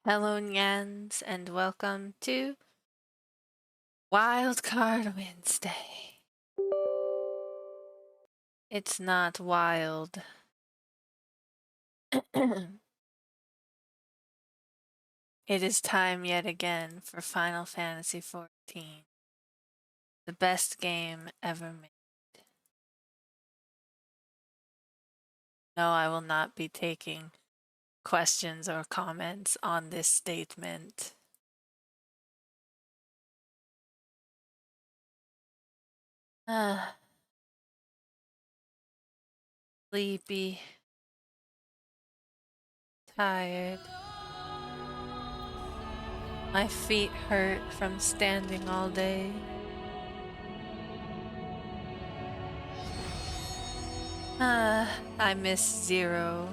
Hello, Nyans, and welcome to Wildcard Wednesday. It's not wild. It is time yet again for Final Fantasy XIV, the best game ever made. No, I will not be taking questions or comments on this statement. Sleepy. Tired. My feet hurt from standing all day. I miss Zero.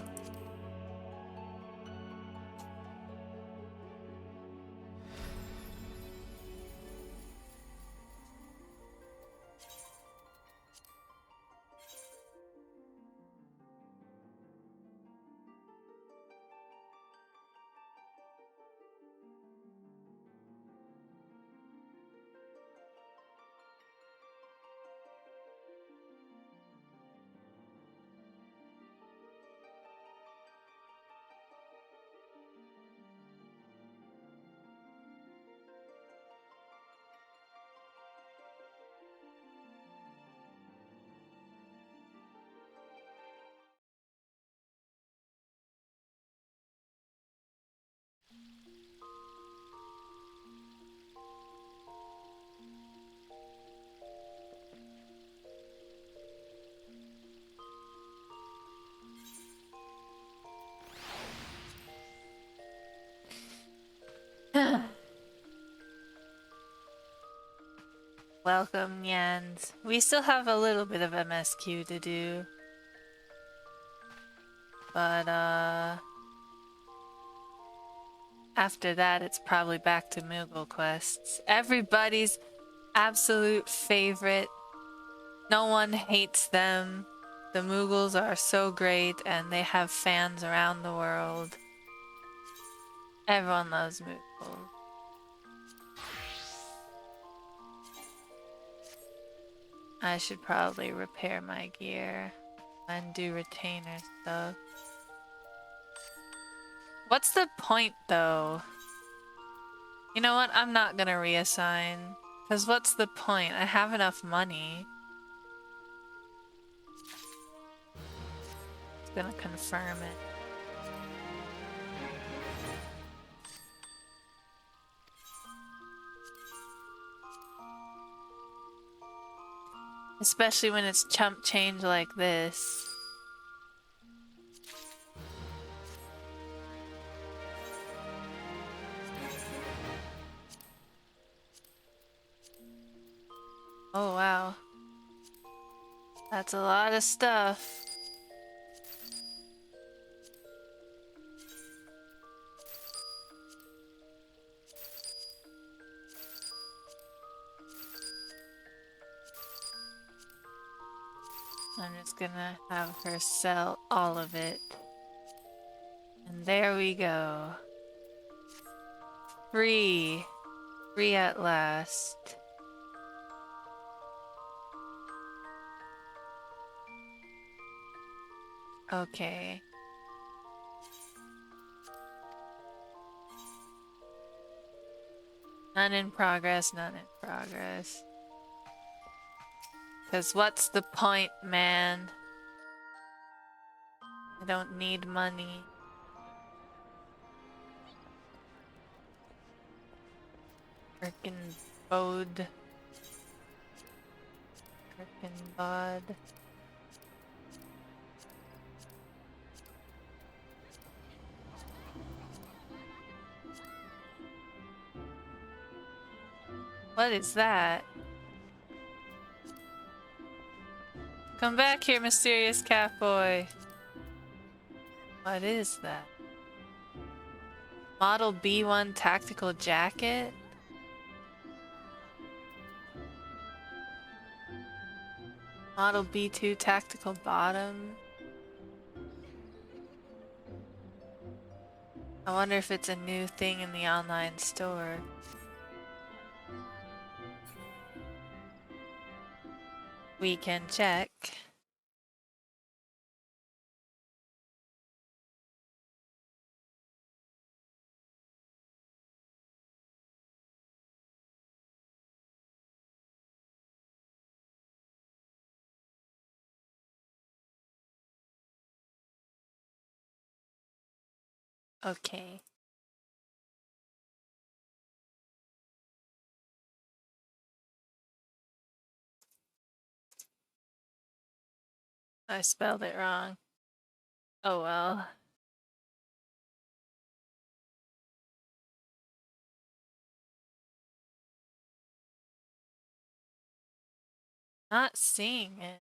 Welcome, Nyans. We still have a little bit of MSQ to do. But, after that, it's probably back to Moogle quests. Everybody's absolute favorite. No one hates them. The Moogles are so great, and they have fans around the world. Everyone loves Moogle. I should probably repair my gear and do retainer stuff. What's the point, though? You know what? I'm not gonna reassign. Because what's the point? I have enough money. It's gonna confirm it. Especially when it's chump change like this. Oh wow. That's a lot of stuff. I'm just gonna have her sell all of it. And there we go. Free. Free at last. Okay. None in progress, none in progress. Cause what's the point, man? I don't need money. Frickin' Bode. Frickin' Bod. What is that? Come back here, mysterious cat boy. What is that? Model B1 tactical jacket? Model B2 tactical bottom? I wonder if it's a new thing in the online store. We can check. Okay. I spelled it wrong. Oh well. Not seeing it.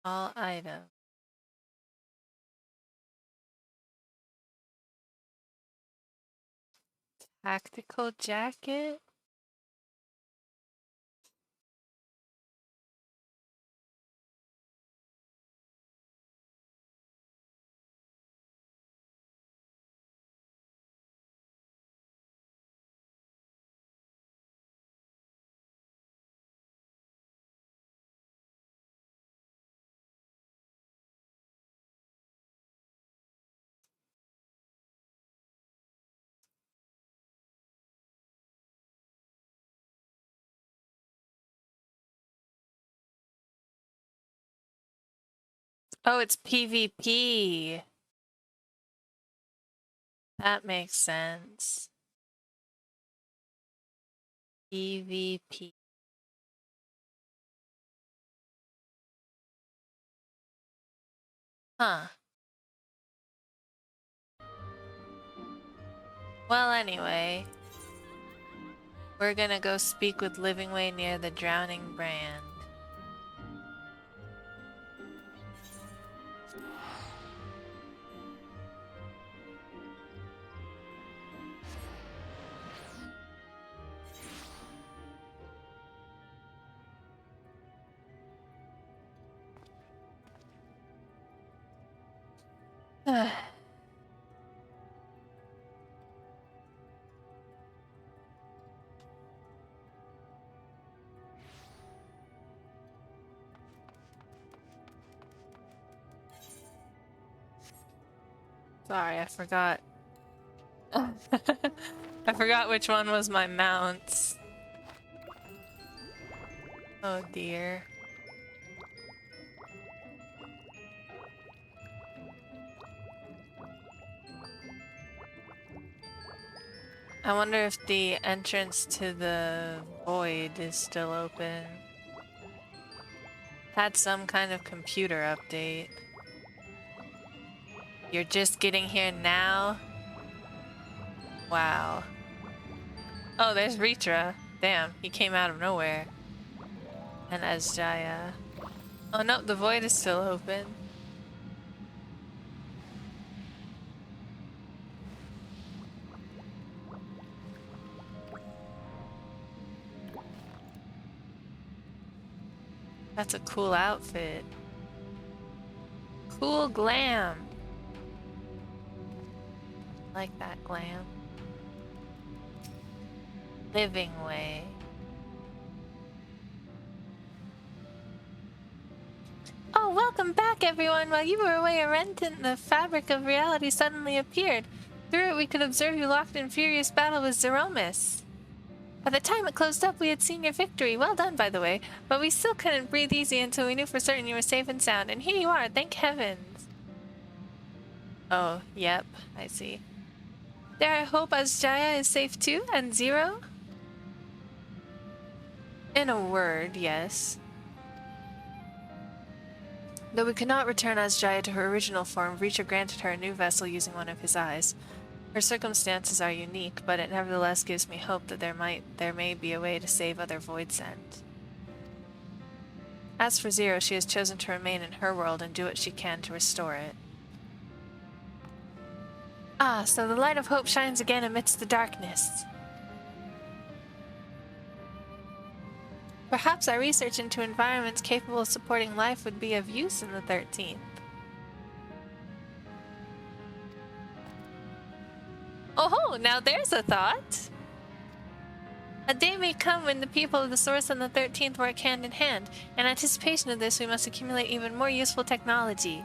All items. Tactical jacket? Oh, it's PvP. That makes sense. PvP. Huh. Well, anyway. We're gonna go speak with Livingway near the Drowning Brand. Sorry, I forgot. I forgot which one was my mounts. Oh dear. I wonder if the entrance to the void is still open. Had some kind of computer update. You're just getting here now? Wow. Oh, there's Ritra. Damn, he came out of nowhere. And Azjaya. Oh no, the void is still open. That's a cool outfit. Cool glam. Like that glam. Livingway. Oh, welcome back, everyone! While you were away, a rent in the fabric of reality suddenly appeared. Through it, we could observe you locked in furious battle with Zeromus. By the time it closed up, we had seen your victory. Well done, by the way. But we still couldn't breathe easy until we knew for certain you were safe and sound. And here you are, thank heavens. Oh, yep, I see. Dare I hope Azjaya is safe too, and Zero? In a word, yes. Though we could not return Azjaya to her original form, Reacher granted her a new vessel using one of his eyes. Her circumstances are unique, but it nevertheless gives me hope that there may be a way to save other Voidsent. As for Zero, she has chosen to remain in her world and do what she can to restore it. Ah, so the light of hope shines again amidst the darkness. Perhaps our research into environments capable of supporting life would be of use in the 13th. Oh, now there's a thought. A day may come when the people of the Source and the 13th work hand in hand. In anticipation of this, we must accumulate even more useful technology.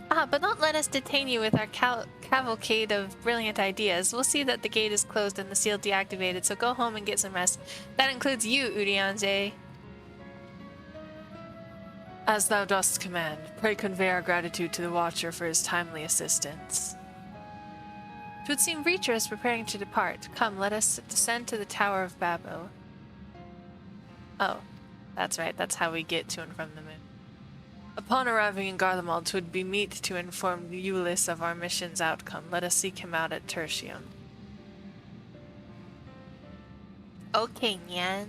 But don't let us detain you with our cavalcade of brilliant ideas. We'll see that the gate is closed and the seal deactivated, so go home and get some rest. That includes you, Urianger. As thou dost command, pray convey our gratitude to the Watcher for his timely assistance. 'Twould seem Reacher is preparing to depart. Come, let us descend to the Tower of Babel. Oh, that's right, that's how we get to and from the moon. Upon arriving in Garlemald, 'twould be meet to inform Euless of our mission's outcome. Let us seek him out at Tertium. Okay, Nyan.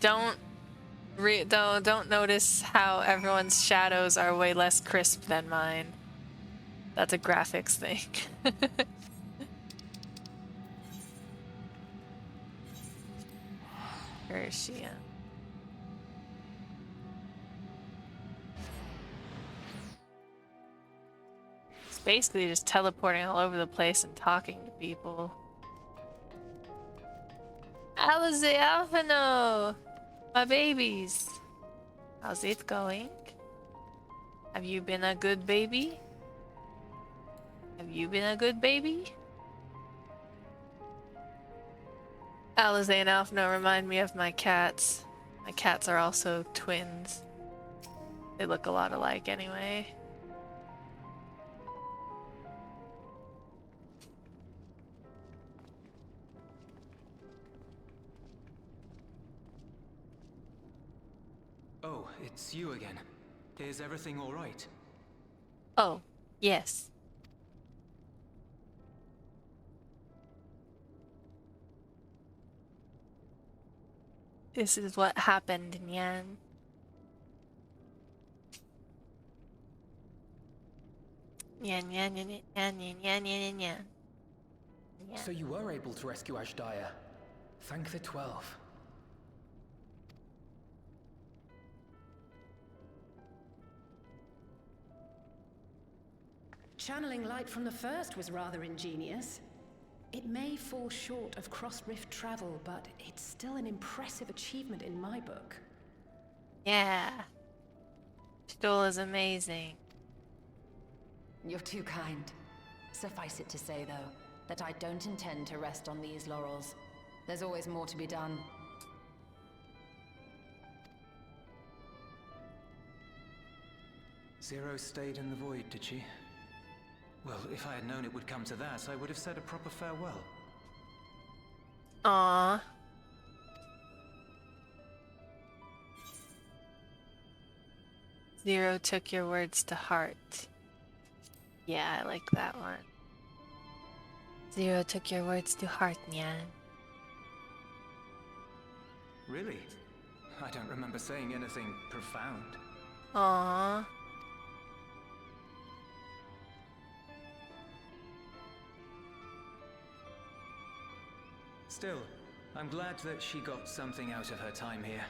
Don't notice how everyone's shadows are way less crisp than mine. That's a graphics thing. Tertium. It's basically just teleporting all over the place and talking to people. Alize Alphino! My babies! How's it going? Have you been a good baby? Have you been a good baby? Alize and Alphino remind me of my cats. My cats are also twins. They look a lot alike anyway. Oh, it's you again. Is everything all right? Oh, yes. This is what happened, Nyan. Nyan. So you were able to rescue Ashdaya. Thank the 12. Channeling light from the first was rather ingenious. It may fall short of cross-rift travel, but it's still an impressive achievement in my book. Yeah. Stool is amazing. You're too kind. Suffice it to say, though, that I don't intend to rest on these laurels. There's always more to be done. Zero stayed in the void, did she? Well, if I had known it would come to that, I would have said a proper farewell. Aww. Zero took your words to heart. Yeah, I like that one. Zero took your words to heart, Nyan. Really? I don't remember saying anything profound. Aww. Still, I'm glad that she got something out of her time here.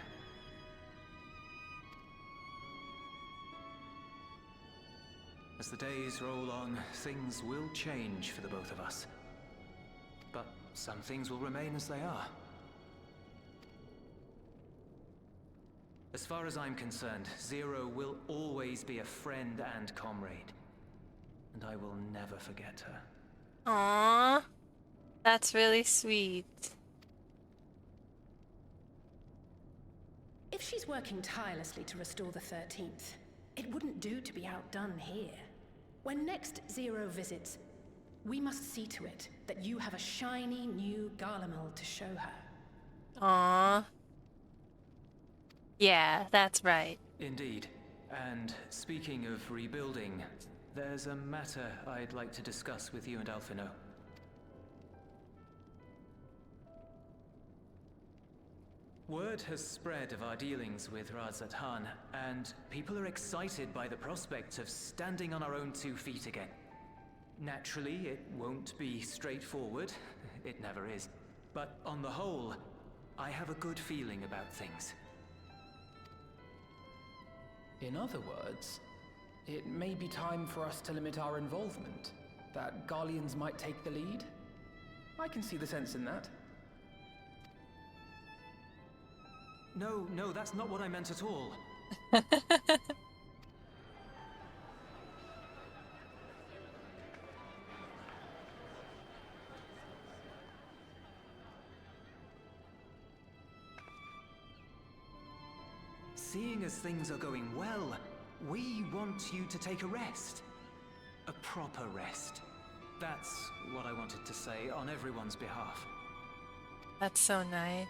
As the days roll on, things will change for the both of us. But some things will remain as they are. As far as I'm concerned, Zero will always be a friend and comrade. And I will never forget her. Aww. That's really sweet. If she's working tirelessly to restore the 13th, it wouldn't do to be outdone here. When next Zero visits, we must see to it that you have a shiny new Garlemald to show her. Aww. Yeah, that's right. Indeed. And speaking of rebuilding, there's a matter I'd like to discuss with you and Alphino. Word has spread of our dealings with Radz-at-Han, and people are excited by the prospect of standing on our own 2 feet again. Naturally, it won't be straightforward. It never is. But on the whole, I have a good feeling about things. In other words, It may be time for us to limit our involvement. That Garleans might take the lead. I can see the sense in that. No, no, that's not what I meant at all. Seeing as things are going well, we want you to take a rest. A proper rest. That's what I wanted to say on everyone's behalf. That's so nice.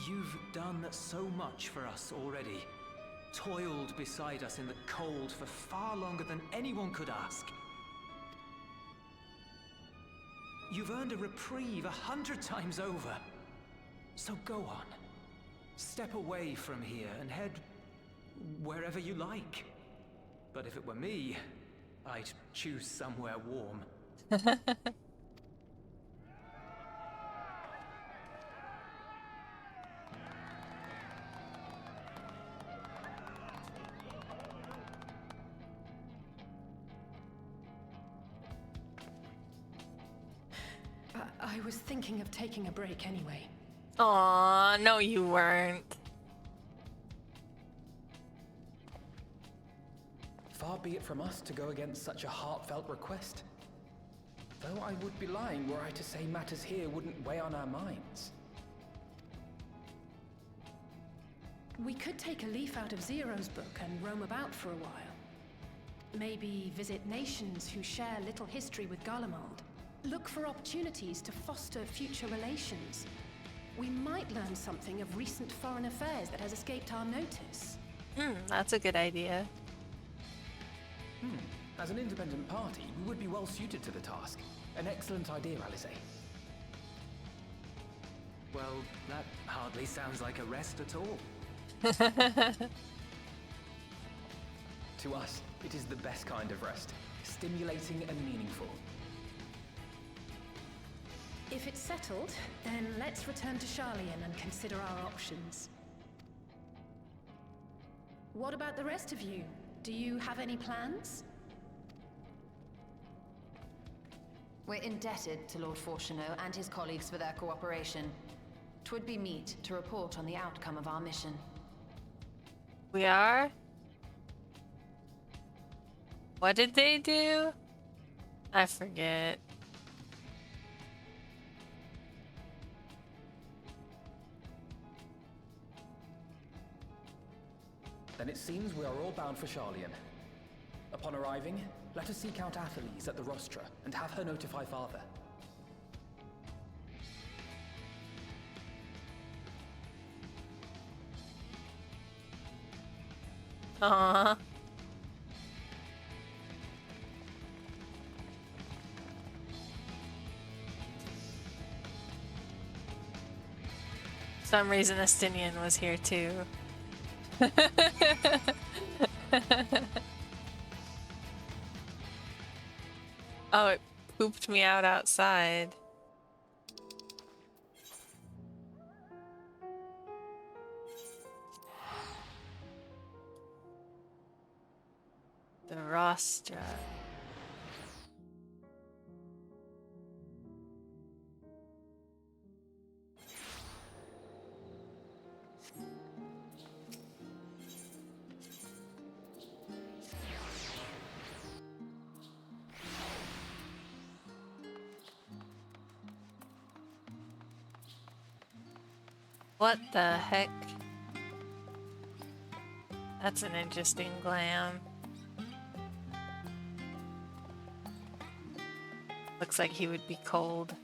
You've done so much for us already. Toiled beside us in the cold for far longer than anyone could ask. You've earned a reprieve 100 times over. So go on. Step away from here and head wherever you like. But if it were me, I'd choose somewhere warm. I was thinking of taking a break anyway. Aw, no you weren't. Far be it from us to go against such a heartfelt request. Though I would be lying were I to say matters here wouldn't weigh on our minds. We could take a leaf out of Zero's book and roam about for a while. Maybe visit nations who share little history with Garlemald. Look for opportunities to foster future relations. We might learn something of recent foreign affairs that has escaped our notice. That's a good idea. As an independent party, we would be well suited to the task. An excellent idea, Alisaie. Well, that hardly sounds like a rest at all. To us, it is the best kind of rest. Stimulating and meaningful. If it's settled, then let's return to Sharlayan and consider our options. What about the rest of you? Do you have any plans? We're indebted to Lord Fortuneau and his colleagues for their cooperation. 'Twould be meet to report on the outcome of our mission. We are? What did they do? I forget. Then it seems we are all bound for Sharlayan. Upon arriving, let us seek out Atheles at the Rostra and have her notify Father. Aww. For some reason Estinian was here too. Oh, it pooped me out outside. The Rostra. What the heck? That's an interesting glam. Looks like he would be cold.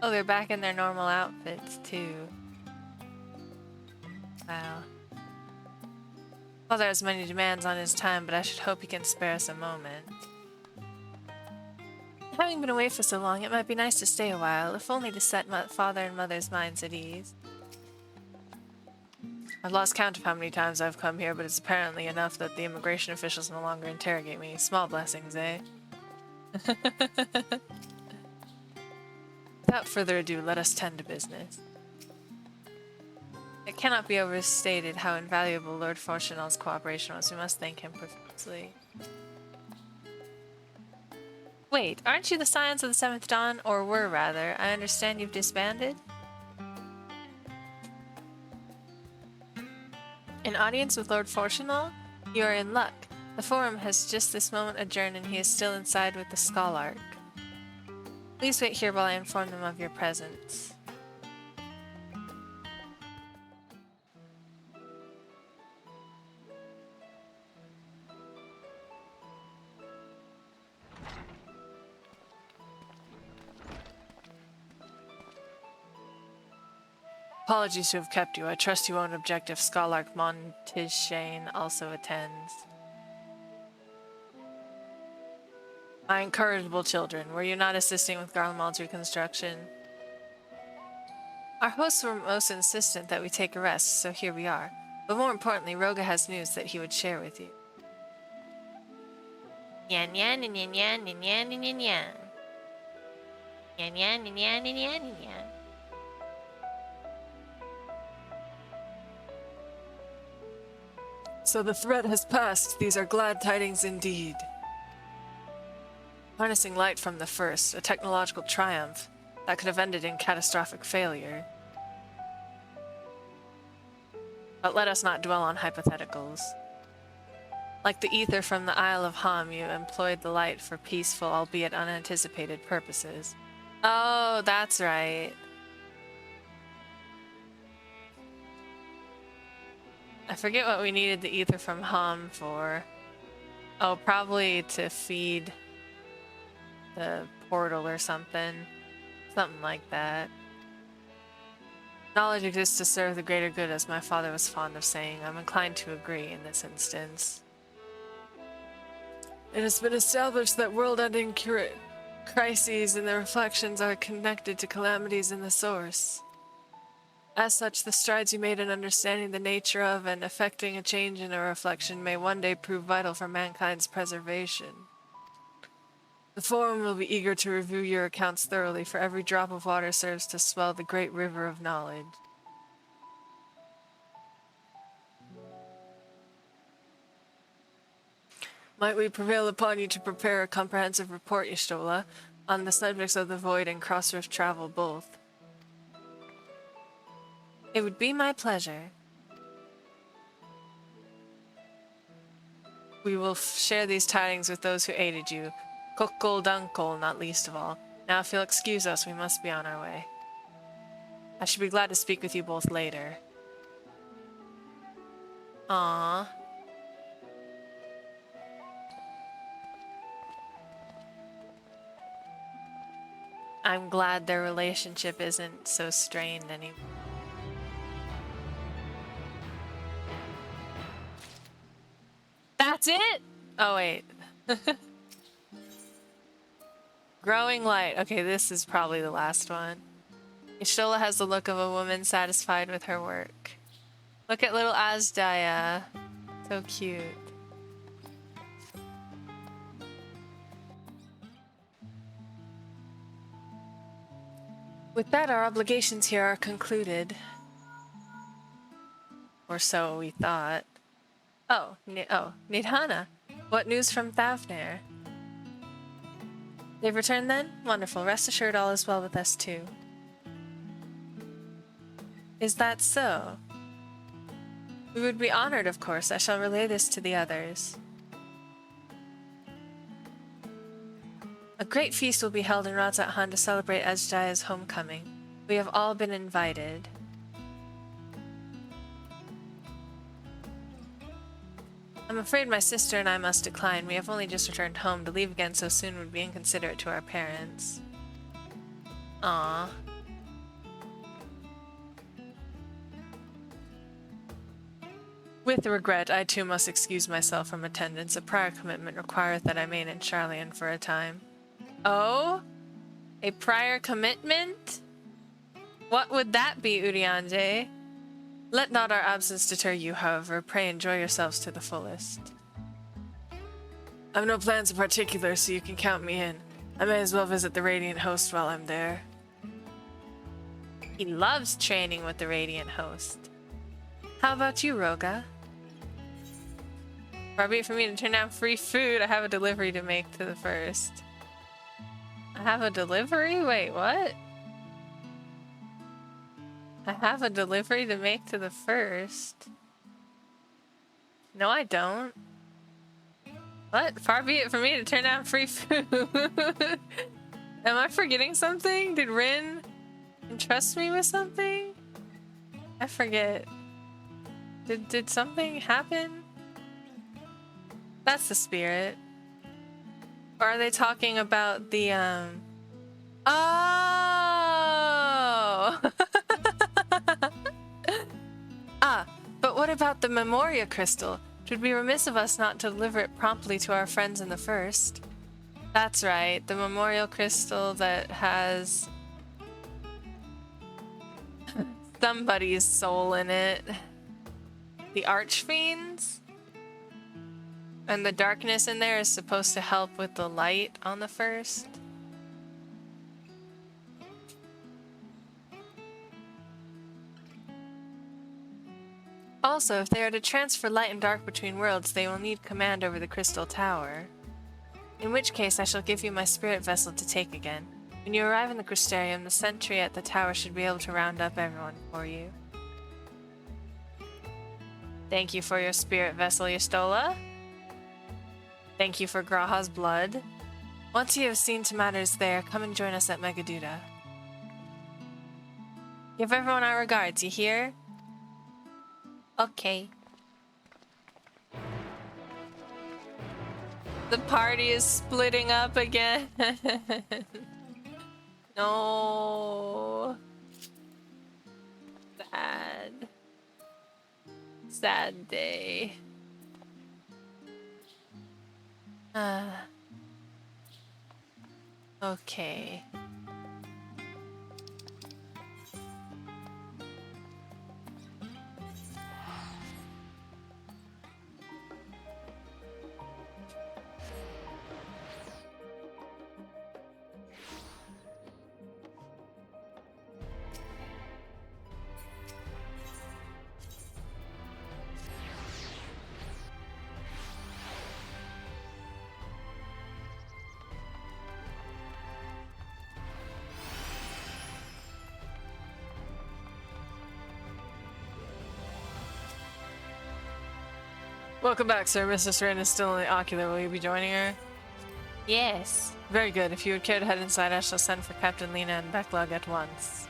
Oh, they're back in their normal outfits too. Wow. Father has many demands on his time, but I should hope he can spare us a moment. Having been away for so long, it might be nice to stay a while, if only to set father and mother's minds at ease. I've lost count of how many times I've come here, but it's apparently enough that the immigration officials no longer interrogate me. Small blessings, eh? Without further ado, let us tend to business. It cannot be overstated how invaluable Lord Fortunal's cooperation was. We must thank him profusely. Wait, aren't you the Scions of the Seventh Dawn? Or were, rather. I understand you've disbanded? An audience with Lord Fortunal? You are in luck. The Forum has just this moment adjourned and he is still inside with the Scholarch. Please wait here while I inform them of your presence. Apologies to have kept you. I trust you won't object if Scholarch Montishane also attends. My incorrigible children, were you not assisting with Garlemald's reconstruction? Our hosts were most insistent that we take a rest, so here we are. But more importantly, Roga has news that he would share with you. Yan yan yan yan yan yan yan yan yan. Yan yan yan yan yan yan yan. So the threat has passed. These are glad tidings indeed. Harnessing light from the first, a technological triumph that could have ended in catastrophic failure. But let us not dwell on hypotheticals. Like the ether from the Isle of Ham, you employed the light for peaceful, albeit unanticipated purposes. Oh, that's right. I forget what we needed the ether from Ham for. Oh, probably to feed the portal or something. Something like that. Knowledge exists to serve the greater good, as my father was fond of saying. I'm inclined to agree in this instance. It has been established that world-ending crises and their reflections are connected to calamities in the source. As such, the strides you made in understanding the nature of and effecting a change in a reflection may one day prove vital for mankind's preservation. The Forum will be eager to review your accounts thoroughly, for every drop of water serves to swell the great river of knowledge. Might we prevail upon you to prepare a comprehensive report, Y'shtola, on the subjects of the Void and Crossrift travel both? It would be my pleasure. We will share these tidings with those who aided you. Kokol Dunkol, not least of all. Now, if you'll excuse us, we must be on our way. I should be glad to speak with you both later. Aww. I'm glad their relationship isn't so strained anymore. That's it? Oh, wait. Growing light. Okay, this is probably the last one. Y'shtola has the look of a woman satisfied with her work. Look at little Azdaja. So cute. With that, our obligations here are concluded. Or so we thought. Oh, Nidhana. What news from Thavnair? They've returned then? Wonderful. Rest assured all is well with us too. Is that so? We would be honored, of course. I shall relay this to the others. A great feast will be held in Razat Han to celebrate Azdaja's homecoming. We have all been invited. I'm afraid my sister and I must decline. We have only just returned home. To leave again so soon would be inconsiderate to our parents. Aww. With regret, I too must excuse myself from attendance. A prior commitment requireth that I remain in Sharlayan for a time. Oh? A prior commitment? What would that be, Urianger? Let not our absence deter you, however. Pray enjoy yourselves to the fullest. I've no plans in particular, so you can count me in. I may as well visit the Radiant Host while I'm there. He loves training with the Radiant Host. How about you, Roga? Far be it for me to turn down free food. I have a delivery to make to the first. I have a delivery? Wait, what? I have a delivery to make to the first. No, I don't. What? Far be it for me to turn down free food. Am I forgetting something? Did Rin entrust me with something? I forget. Did something happen? That's the spirit. Or are they talking about the Oh! Ah, but what about the Memoria crystal? It would be remiss of us not to deliver it promptly to our friends in the first. That's right, the memorial crystal that has somebody's soul in it. The Archfiends? And the darkness in there is supposed to help with the light on the first. Also, if they are to transfer light and dark between worlds, they will need command over the Crystal Tower. In which case, I shall give you my spirit vessel to take again. When you arrive in the Crystarium, the sentry at the tower should be able to round up everyone for you. Thank you for your spirit vessel, Y'shtola. Thank you for Graha's blood. Once you have seen to matters there, come and join us at Megaduda. Give everyone our regards, you hear? Okay. The party is splitting up again. No. Sad. Sad day. Okay. Welcome back, sir. Mrs. Rin is still in the ocular. Will you be joining her? Yes. Very good. If you would care to head inside, I shall send for Captain Lena and Backlog at once.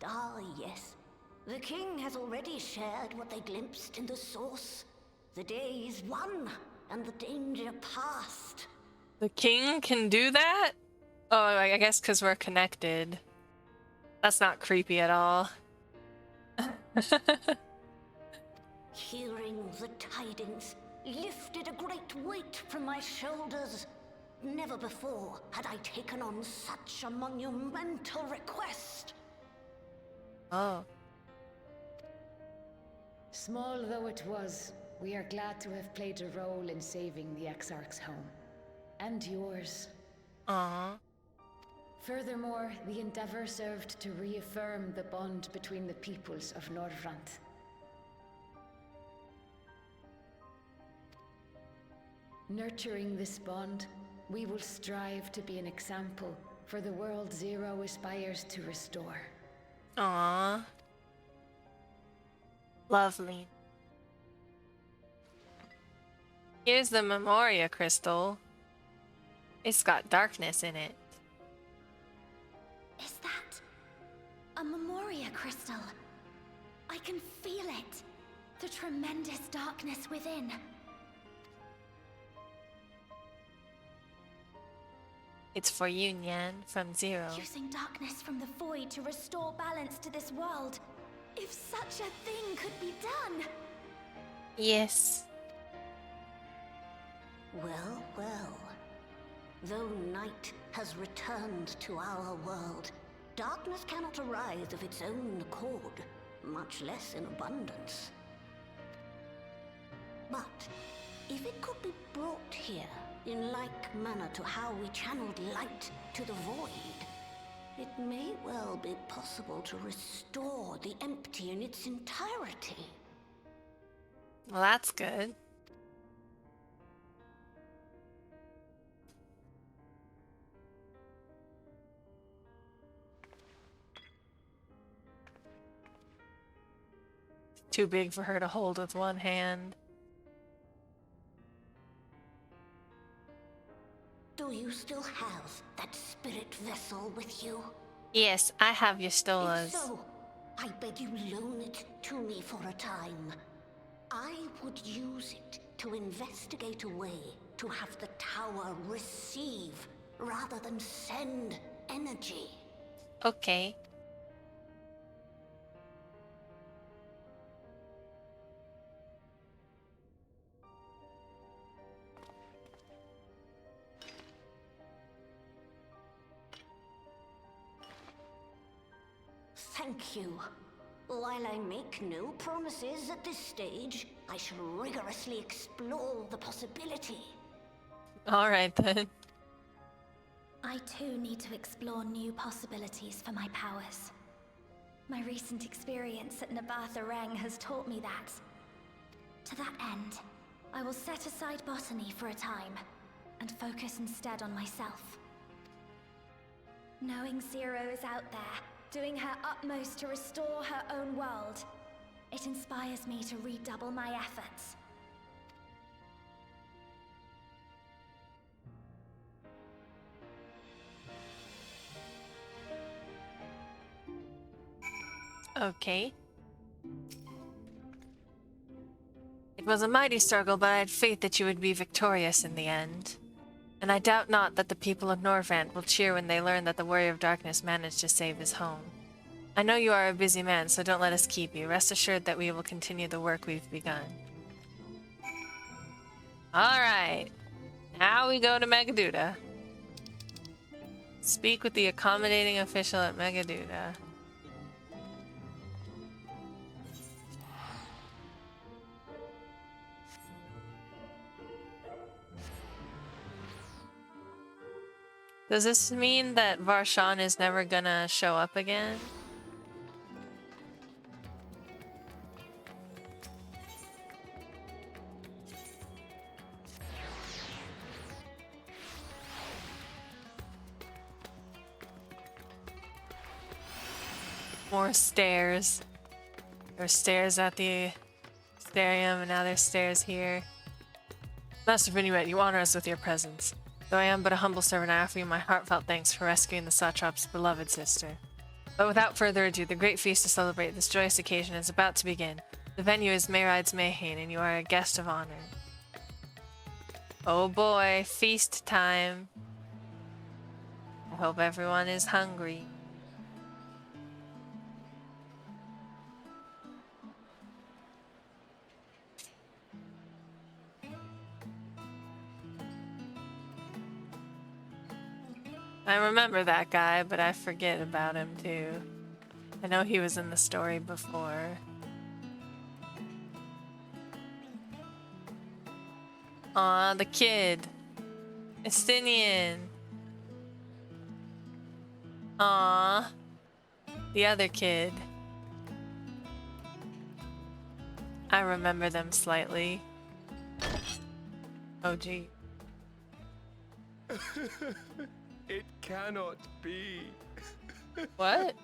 Ah, yes. The king has already shared what they glimpsed in the source. The day is won, and the danger past. The king can do that? Oh, I guess because we're connected. That's not creepy at all. Hearing the tidings lifted a great weight from my shoulders. Never before had I taken on such a monumental request. Oh. Small though it was, we are glad to have played a role in saving the Exarch's home. And yours. Aww. Furthermore, the Endeavor served to reaffirm the bond between the peoples of Norvrant. Nurturing this bond, we will strive to be an example for the world Zero aspires to restore. Aww. Lovely. Here's the Memoria crystal. It's got darkness in it. Is that a Memoria crystal? I can feel it. The tremendous darkness within. It's for you, Nyan, from Zero. Using darkness from the void to restore balance to this world. If such a thing could be done. Yes. Well, well. Though night has returned to our world, darkness cannot arise of its own accord, much less in abundance. But If it could be brought here in like manner to how we channeled light to the void, it may well be possible to restore the empty in its entirety. Well, that's good. Too big for her to hold with one hand. Do you still have that spirit vessel with you? Yes, I have your If stolas. so, I beg you loan it to me for a time. I would use it to investigate a way to have the tower receive rather than send energy. Okay. Thank you. While I make no promises at this stage, I shall rigorously explore the possibility. All right then. I too need to explore new possibilities for my powers. My recent experience at Nabatha Reng has taught me that. To that end, I will set aside botany for a time, and focus instead on myself. Knowing Zero is out there, doing her utmost to restore her own world, it inspires me to redouble my efforts. Okay. It was a mighty struggle, but I had faith that you would be victorious in the end. And I doubt not that the people of Norvant will cheer when they learn that the Warrior of Darkness managed to save his home. I know you are a busy man, so don't let us keep you. Rest assured that we will continue the work we've begun. Alright. Now we go to Megaduda. Speak with the accommodating official at Megaduda. Does this mean that Varshan is never gonna show up again? More stairs. There were stairs at the Starium, and now there's stairs here. Master Vinuet, you honor us with your presence. Though I am but a humble servant, I offer you my heartfelt thanks for rescuing the Satrap's beloved sister. But without further ado, the great feast to celebrate this joyous occasion is about to begin. The venue is Mayride's Mayhain, and you are a guest of honor. Oh boy, feast time. I hope everyone is hungry. I remember that guy, but I forget about him too. I know he was in the story before. Aw, the kid. Estinian. Aw. The other kid. I remember them slightly. Oh gee. It cannot be. What?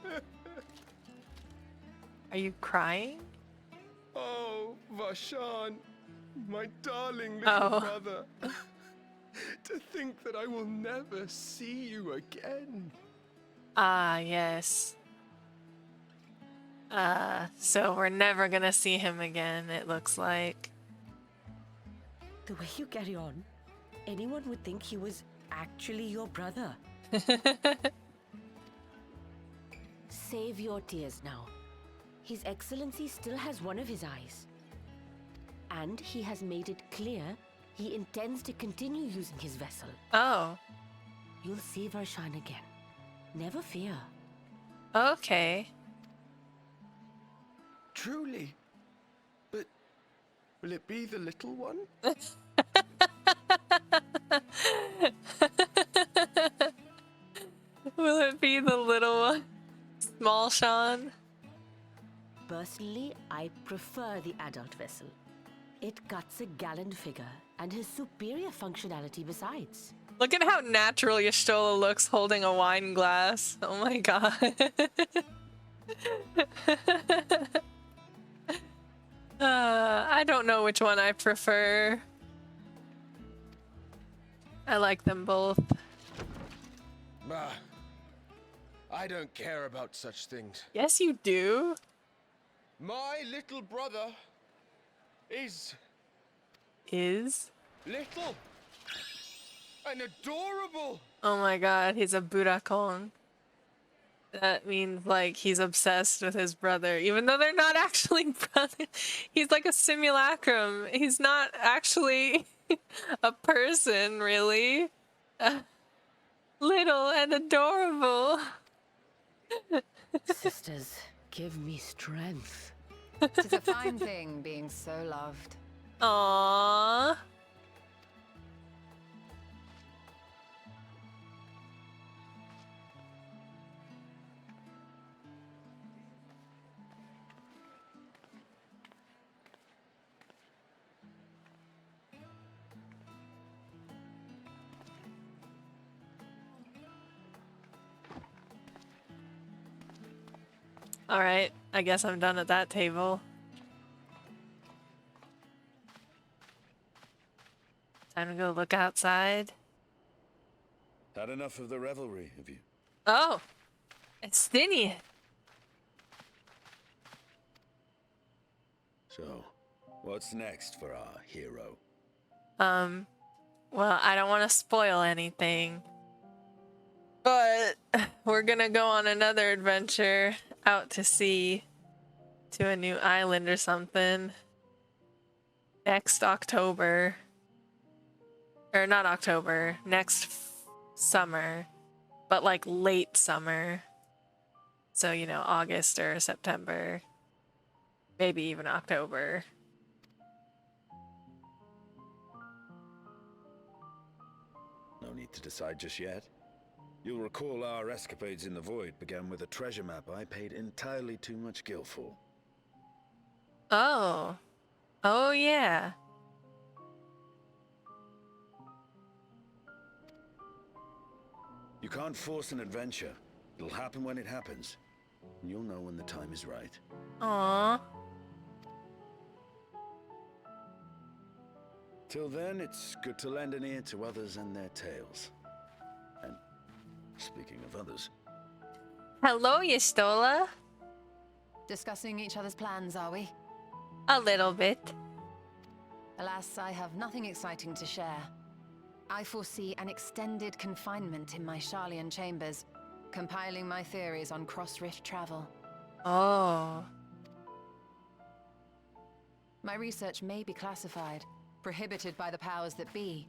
Are you crying? Oh, Varshan, my darling little brother. To think that I will never see you again. Ah, yes. So we're never gonna see him again, it looks like. The way you carry on, anyone would think he was actually your brother. Save your tears now. His Excellency still has one of his eyes. And he has made it clear he intends to continue using his vessel. Oh. You'll see Varshan again. Never fear. Okay. Truly. But will it be the little one? Will it be the little one? Small Sean? Personally, I prefer the adult vessel. It cuts a gallant figure and has superior functionality besides. Look at how natural Y'shtola looks holding a wine glass. Oh my god. I don't know which one I prefer. I like them both. Bah. I don't care about such things. Yes, you do. My little brother is little and adorable. Oh my god, he's a Burakon. That means like he's obsessed with his brother, even though they're not actually brothers. He's like a simulacrum. He's not actually a person, really. Little and adorable. Sisters, give me strength. It's a fine thing being so loved. Aww. Alright, I guess I'm done at that table. Time to go look outside. Had enough of the revelry, have you? Oh! It's Stinian! So, what's next for our hero? Well, I don't want to spoil anything. But we're gonna go on another adventure out to sea to a new island or something next October. Or not October, next summer, but like late summer. So, you know, August or September, maybe even October. No need to decide just yet. You'll recall our escapades in the void began with a treasure map I paid entirely too much gil for. Oh. Oh, yeah. You can't force an adventure. It'll happen when it happens. And you'll know when the time is right. Aww. Till then, it's good to lend an ear to others and their tales. And speaking of others... Hello, Y'shtola. Discussing each other's plans, are we? A little bit. Alas, I have nothing exciting to share. I foresee an extended confinement in my Sharlayan chambers, compiling my theories on cross-rift travel. Oh. My research may be classified, prohibited by the powers that be.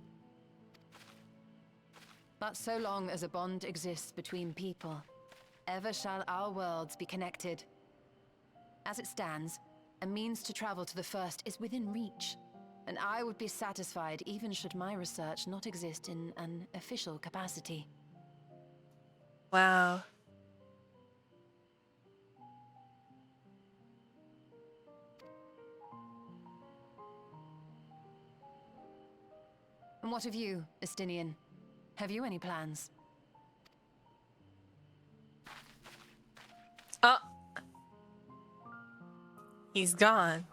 But so long as a bond exists between people, ever shall our worlds be connected. As it stands, a means to travel to the First is within reach, and I would be satisfied even should my research not exist in an official capacity. Wow. And what of you, Estinian? Have you any plans? Oh. He's gone.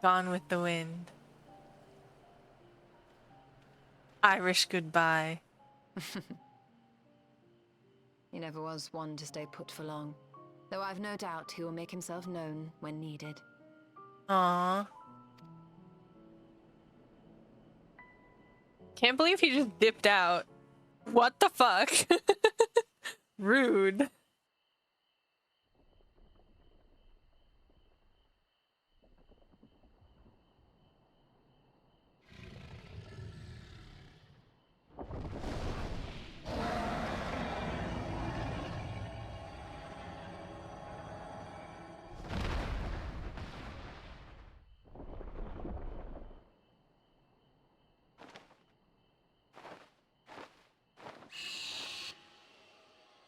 Gone with the wind. Irish goodbye. He never was one to stay put for long, though I've no doubt he will make himself known when needed. Aww. Can't believe he just dipped out. What the fuck? Rude.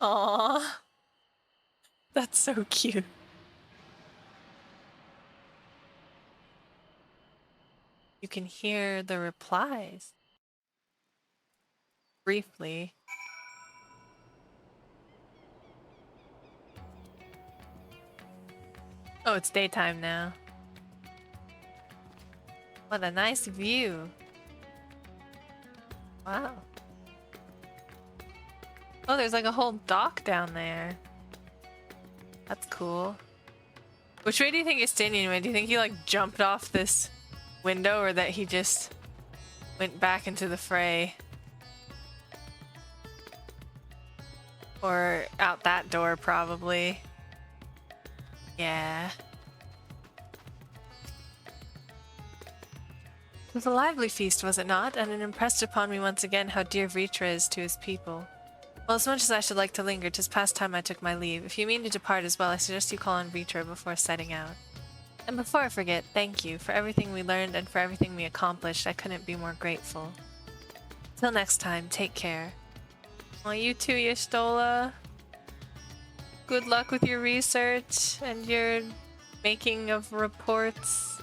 Aww. That's so cute. You can hear the replies. Briefly. Oh, it's daytime now. What a nice view. Wow. Oh, there's like a whole dock down there. That's cool. Which way do you think he's standing anyway? Do you think he like jumped off this window or that he just went back into the fray? Or out that door, probably. Yeah. It was a lively feast, was it not? And it impressed upon me once again how dear Vritra is to his people. Well, as much as I should like to linger, 'tis past time I took my leave. If you mean to depart as well, I suggest you call on Vritra before setting out. And before I forget, thank you for everything we learned and for everything we accomplished. I couldn't be more grateful. Till next time, take care. Well, you too, Y'shtola. Good luck with your research and your making of reports.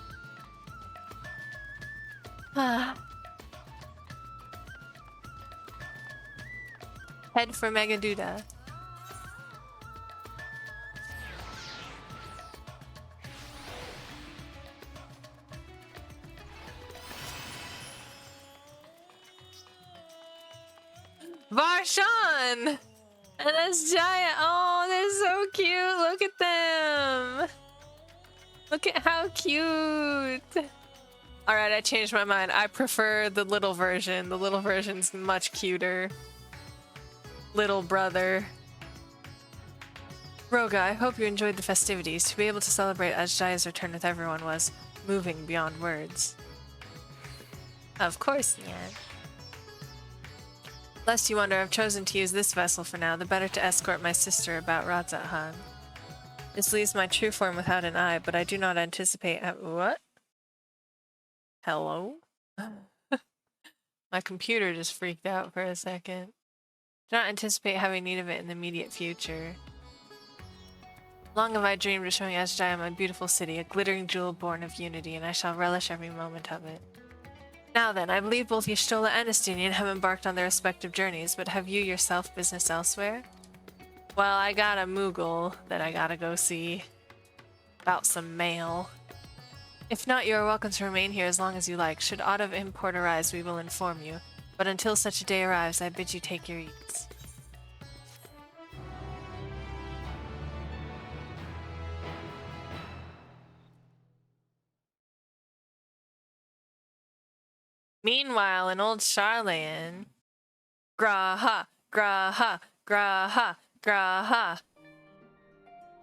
Head for Megaduda. Varshan! And Azjaya! Oh, they're so cute! Look at them! Look at how cute! Alright, I changed my mind. I prefer the little version. The little version's much cuter. Little brother. Roga, I hope you enjoyed the festivities. To be able to celebrate Azjaya's return with everyone was moving beyond words. Of course, yeah. Lest you wonder, I've chosen to use this vessel for now, the better to escort my sister about Radz-at-Han. This leaves my true form without an eye, but I do not anticipate what? Hello? My computer just freaked out for a second. Do not anticipate having need of it in the immediate future. Long have I dreamed of showing Azjaya my beautiful city, a glittering jewel born of unity, and I shall relish every moment of it. Now then, I believe both Y'shtola and Estinian have embarked on their respective journeys, but have you yourself business elsewhere? Well, I got a Moogle that I gotta go see about some mail. If not, you are welcome to remain here as long as you like. Should aught of import arise, we will inform you. But until such a day arrives, I bid you take your ease. Meanwhile, in old Sharlayan, Graha, Graha, Graha, Graha.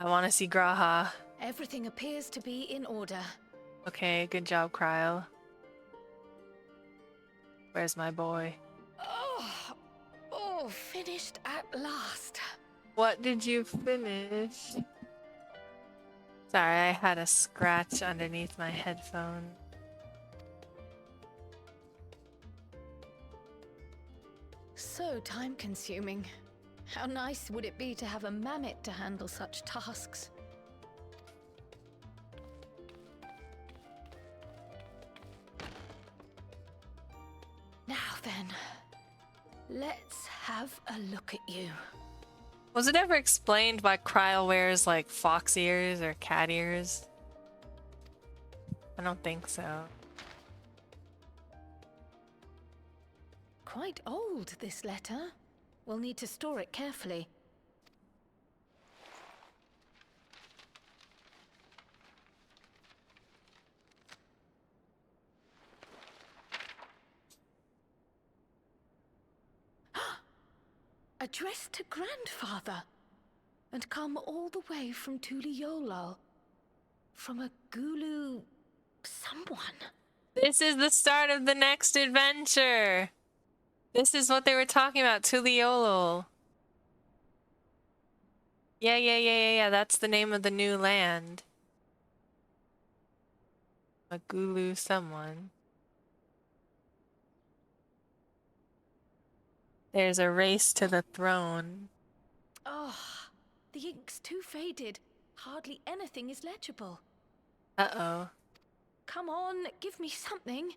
I want to see Graha. Everything appears to be in order. Okay, good job, Cryo. Where's my boy? Oh, finished at last. What did you finish? Sorry, I had a scratch underneath my headphone. So time-consuming. How nice would it be to have a mammoth to handle such tasks? Now then, let's have a look at you. Was it ever explained why Cryo wears like fox ears or cat ears? I don't think so. Quite old, this letter. We'll need to store it carefully. Addressed to Grandfather, and come all the way from Tuliyollal. From a Gulu... someone. This is the start of the next adventure! This is what they were talking about, Tuliyollal. Yeah, that's the name of the new land. A Gulu someone. There's a race to the throne. Oh, the ink's too faded. Hardly anything is legible. Uh-oh. Come on, give me something.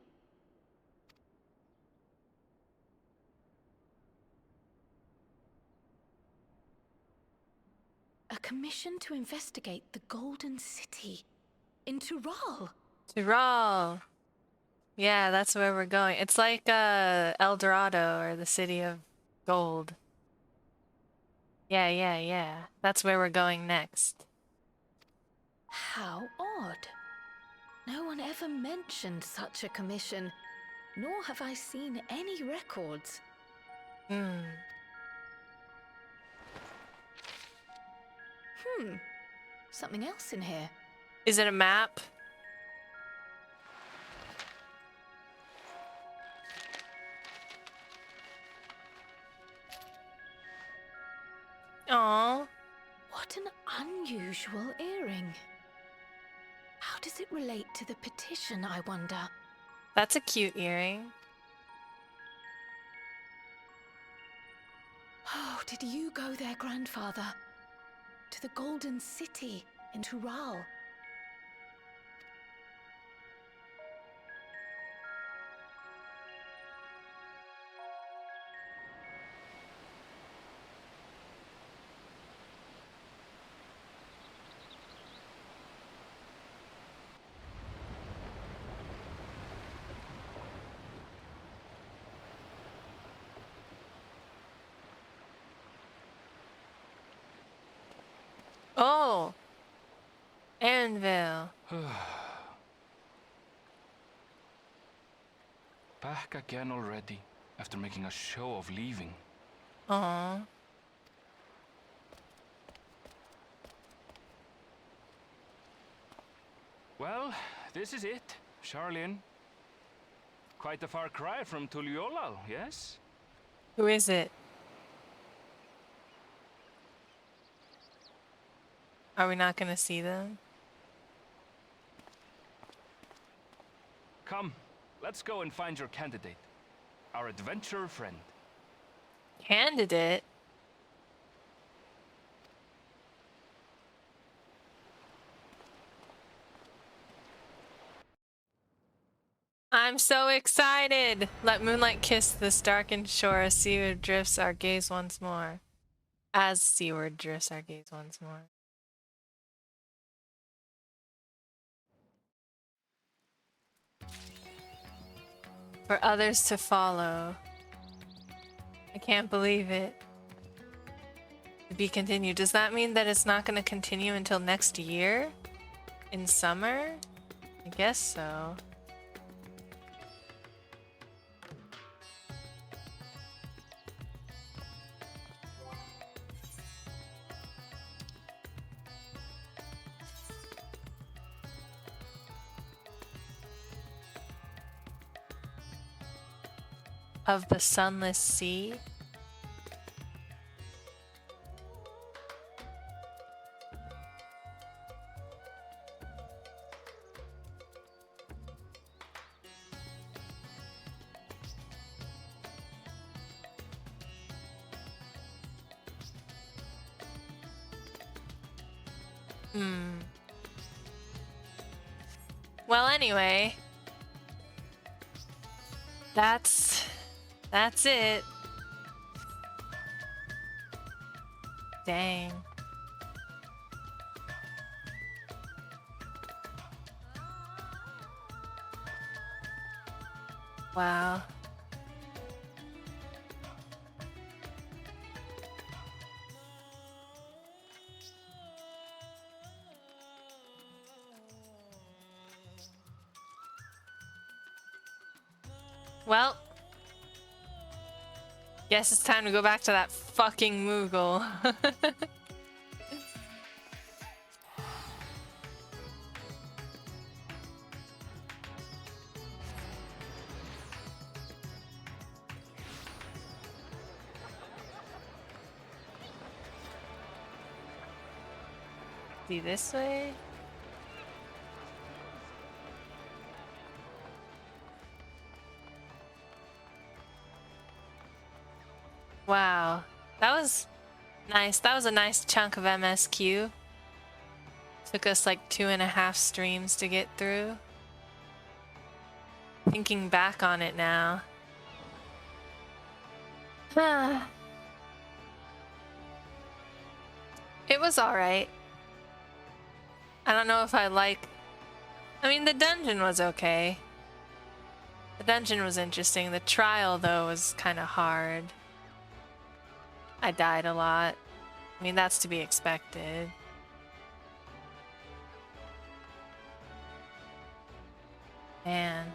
A commission to investigate the Golden City in Tural. Tural. Yeah, that's where we're going. It's like El Dorado or the City of Gold. Yeah. That's where we're going next. How odd. No one ever mentioned such a commission, nor have I seen any records. Something else in here. Is it a map? Aww. What an unusual earring. How does it relate to the petition, I wonder? That's a cute earring. Oh, did you go there, grandfather? To the Golden City in Tural? Oh! Anvil. Back again already, after making a show of leaving. Aww. Well, this is it, Sharlayan. Quite a far cry from Tuliolal, yes? Who is it? Are we not gonna see them? Come, let's go and find your candidate. Our adventurer friend. Candidate? I'm so excited! Let moonlight kiss this darkened shore as seaward drifts our gaze once more. As seaward drifts our gaze once more. For others to follow. I can't believe it. To be continued. Does that mean that it's not going to continue until next year? In summer? I guess so. Of the sunless sea. Well, anyway, that's it. Dang. Wow. Well, guess it's time to go back to that fucking Moogle. See this way? Wow, that was Nice. That was a nice chunk of MSQ. Took us like 2.5 streams to get through. Thinking back on it now. It was alright. I don't know if I like... I mean, the dungeon was okay. The dungeon was interesting. The trial, though, was kind of hard. I died a lot. I mean, that's to be expected. Man.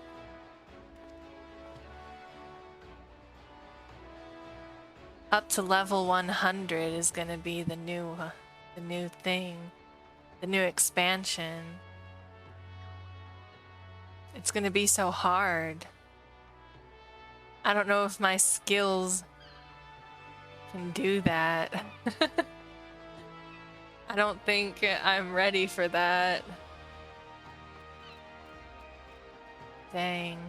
Up to level 100 is gonna be the new thing. The new expansion. It's gonna be so hard. I don't know if my skills can do that. I don't think I'm ready for that. Dang.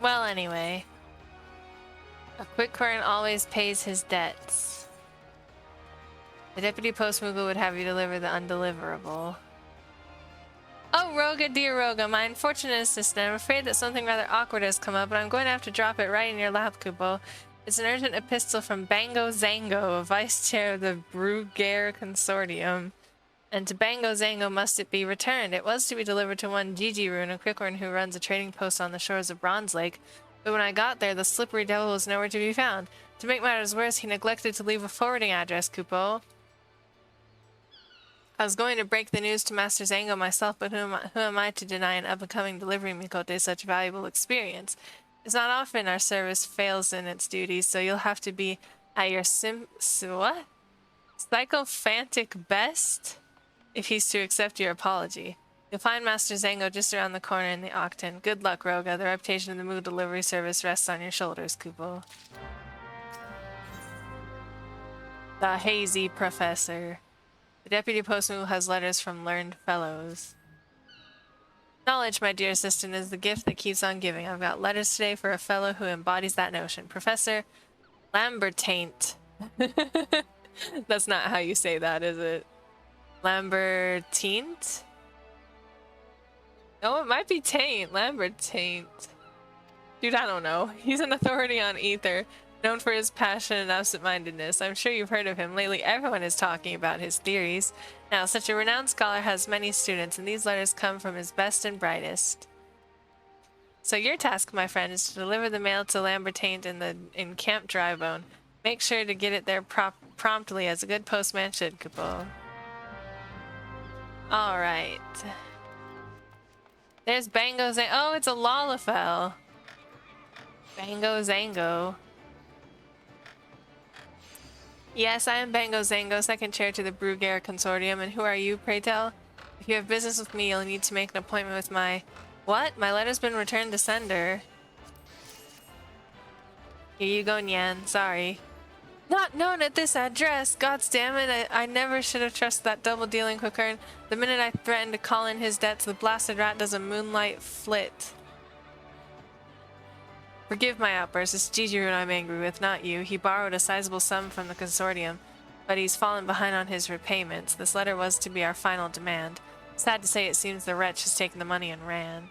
Well, anyway. A quick current always pays his debts. The deputy post Moogle would have you deliver the undeliverable. Oh, Roga, dear Roga, my unfortunate assistant. I'm afraid that something rather awkward has come up, but I'm going to have to drop it right in your lap, Kupo. It's an urgent epistle from Bango Zango, a vice chair of the Brugair Consortium. And to Bango Zango must it be returned. It was to be delivered to one Gigi Rune, a quickhorn who runs a trading post on the shores of Bronze Lake. But when I got there, the slippery devil was nowhere to be found. To make matters worse, he neglected to leave a forwarding address, Kupo. I was going to break the news to Master Zango myself, but who am I to deny an up-and-coming delivery Mikote such valuable experience? It's not often our service fails in its duties, so you'll have to be at your psychophantic best if he's to accept your apology. You'll find Master Zango just around the corner in the Octon. Good luck, Roga. The reputation of the Moogle delivery service rests on your shoulders, Kupo. The hazy professor. The deputy post Moogle has letters from learned fellows. Knowledge, my dear assistant, is the gift that keeps on giving. I've got letters today for a fellow who embodies that notion. Professor Lambertaint. That's not how you say that, is it? Lambertaint? No, it might be Taint. Lambertaint. Dude, I don't know. He's an authority on Ether, known for his passion and absent-mindedness. I'm sure you've heard of him. Lately, everyone is talking about his theories. Now, such a renowned scholar has many students, and these letters come from his best and brightest. So your task, my friend, is to deliver the mail to Lambertaint in Camp Drybone. Make sure to get it there promptly, as a good postman should, Kupo. Alright. There's Bango Zango. Oh, it's a Lalafell. Bango Zango. Yes, I am Bango Zango, second chair to the Brugair Consortium, and who are you, pray tell? If you have business with me, you'll need to make an appointment with my... What? My letter's been returned to sender. Here you go, Nyan. Sorry. Not known at this address! Gods damn it, I never should have trusted that double-dealing quickhorn. The minute I threatened to call in his debts, the blasted rat does a moonlight flit. Forgive my outburst, it's Gigi Rune I'm angry with, not you. He borrowed a sizable sum from the consortium, but he's fallen behind on his repayments. This letter was to be our final demand. Sad to say, it seems the wretch has taken the money and ran.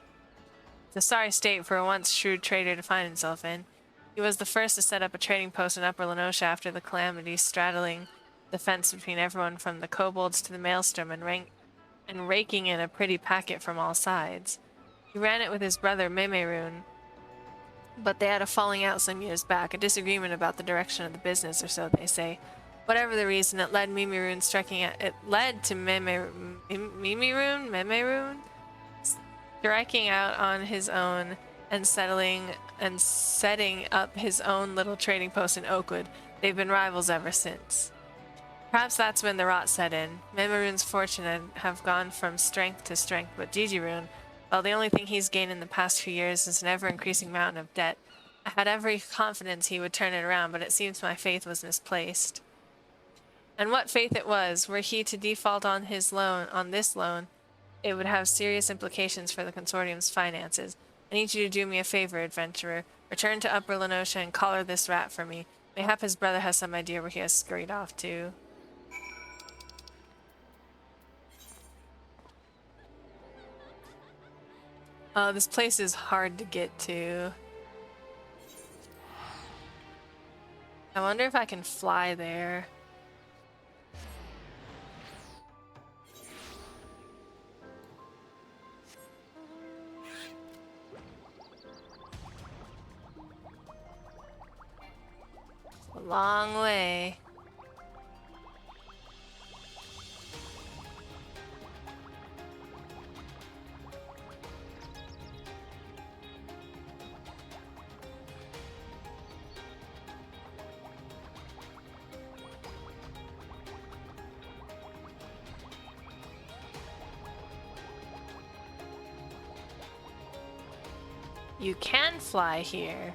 It's a sorry state for a once shrewd trader to find himself in. He was the first to set up a trading post in Upper Lenosha after the calamity, straddling the fence between everyone from the kobolds to the maelstrom and raking in a pretty packet from all sides. He ran it with his brother Memerun, but they had a falling out some years back, a disagreement about the direction of the business, or so they say. Whatever the reason, it led to Memerun striking out on his own and setting up his own little trading post in Oakwood. They've been rivals ever since. Perhaps that's when the rot set in. Memerun's fortune have gone from strength to strength, but Gigi Rune, Well, the only thing he's gained in the past few years is an ever-increasing mountain of debt. I had every confidence he would turn it around, but it seems my faith was misplaced. And what faith it was, were he to default on this loan, it would have serious implications for the consortium's finances. I need you to do me a favor, adventurer. Return to Upper Lenosha and collar this rat for me. Mayhap his brother has some idea where he has scurried off to. Oh, this place is hard to get to. I wonder if I can fly there. A long way. You can fly here.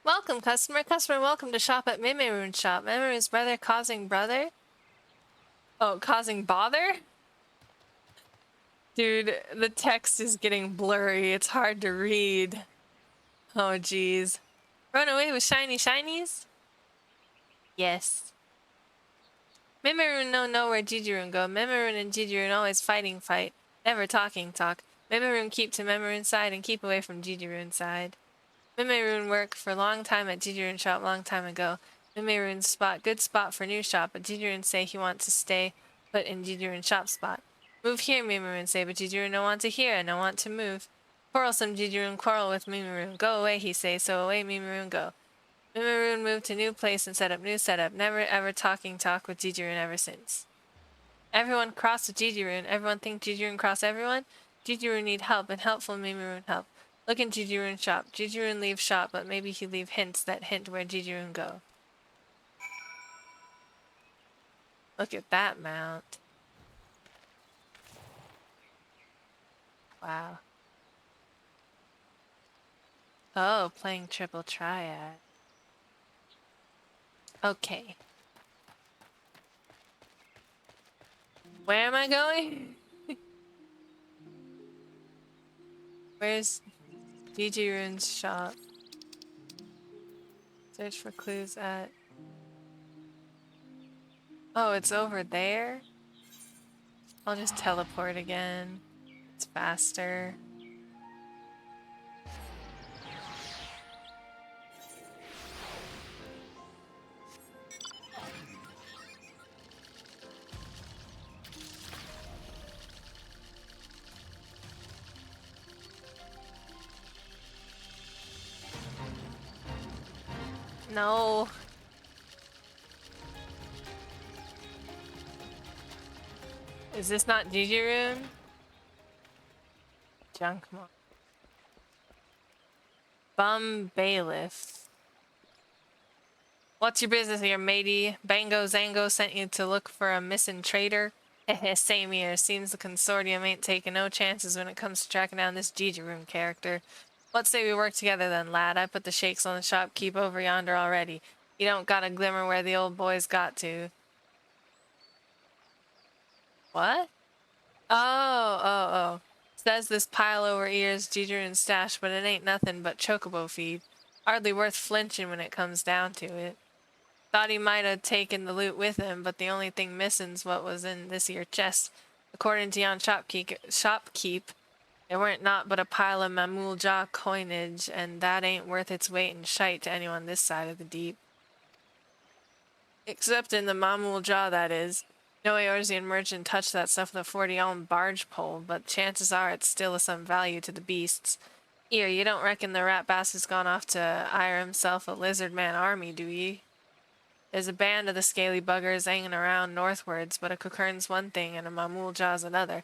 Welcome, customer. Customer, welcome to shop at Mimerune's shop. Mimerune's brother causing brother? Oh, causing bother? Dude, the text is getting blurry. It's hard to read. Oh, jeez. Run away with shiny shinies? Yes. Mimerune no know where Jijirune go. Mimerune and Jijirune always fight. Never talk. Mimerune keep to Mimerune's side and keep away from Jijirune's side. Mimerune work for long time at Jijirune's shop long time ago. Mimerune's spot, good spot for new shop, but Jijirune say he wants to stay put in Jijirune's shop spot. Move here, Mimerune say, but Jijirune no want to hear, no want to move. Quarrelsome Jijirune quarrel with Mimerune. Go away, he say, so away Mimerune go. Mimerune moved to new place and set up new setup. Never ever talk with Jijirune ever since. Everyone cross with Jijirune. Everyone think Jijirune cross everyone? Jijirune need help, and helpful Mimerune help. Look in Jijirune's shop. Jijirune leave shop, but maybe he leave hints that hint where Jijirune go. Look at that mount. Wow. Oh, playing triple triad. Okay. Where am I going? Where's Jijirune's shop? Search for clues at... Oh, it's over there? I'll just teleport again. It's faster. No. Is this not Jijirune? Junkmon. Bum Bailiff. What's your business here, matey? Bango Zango sent you to look for a missing traitor? Heh, same here. Seems the consortium ain't taking no chances when it comes to tracking down this Jijirune character. Let's say we work together then, lad. I put the shakes on the shopkeep over yonder already. You don't got a glimmer where the old boy's got to. What? Oh. Says this pile over ears Jijirune's stash, but it ain't nothing but chocobo feed. Hardly worth flinching when it comes down to it. Thought he might have taken the loot with him, but the only thing missing's what was in this here chest. According to yon shopkeep, it weren't naught but a pile of Mamul Jah coinage, and that ain't worth its weight in shite to anyone this side of the deep. Except in the Mamul Jah, that is. No Eorzean merchant touched that stuff with a 40-ohm barge pole, but chances are it's still of some value to the beasts. Here, you don't reckon the rat bastard's gone off to hire himself a lizard man army, do ye? There's a band of the scaly buggers hanging around northwards, but a Cockern's one thing and a Mamul Jah's another.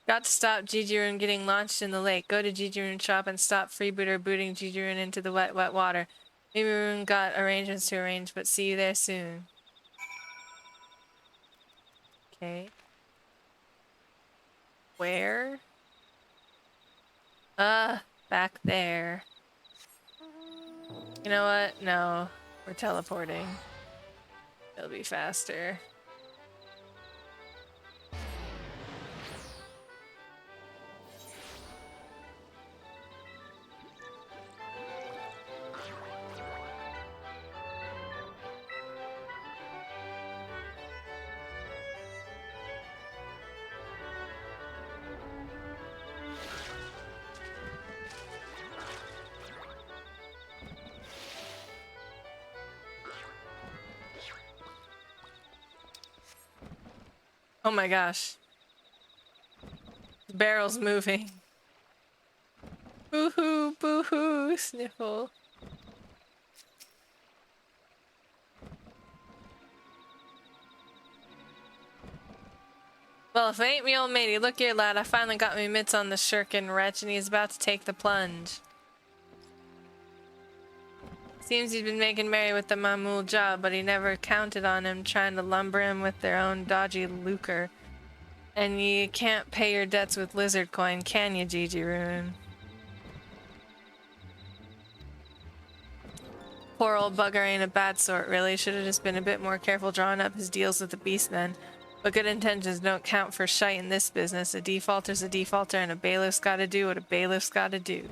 Got to stop Jijirun getting launched in the lake. Go to Jijirun shop and stop freebooter booting Jijirun into the wet, wet water. Mimirun got arrangements to arrange, but see you there soon. Okay. Where? Back there. You know what? No. We're teleporting. It'll be faster. Oh my gosh. The barrel's moving. Boo-hoo, boo-hoo, sniffle. Well, if it ain't me old matey, look here, lad. I finally got me mitts on the shirkin' wretch, and he's about to take the plunge. Seems he's been making merry with the Mamul job, but he never counted on him trying to lumber him with their own dodgy lucre. And you can't pay your debts with lizard coin, can you, Jijirun? Poor old bugger ain't a bad sort, really. Should have just been a bit more careful drawing up his deals with the beastmen. But good intentions don't count for shite in this business. A defaulter's a defaulter, and a bailiff's gotta do what a bailiff's gotta do.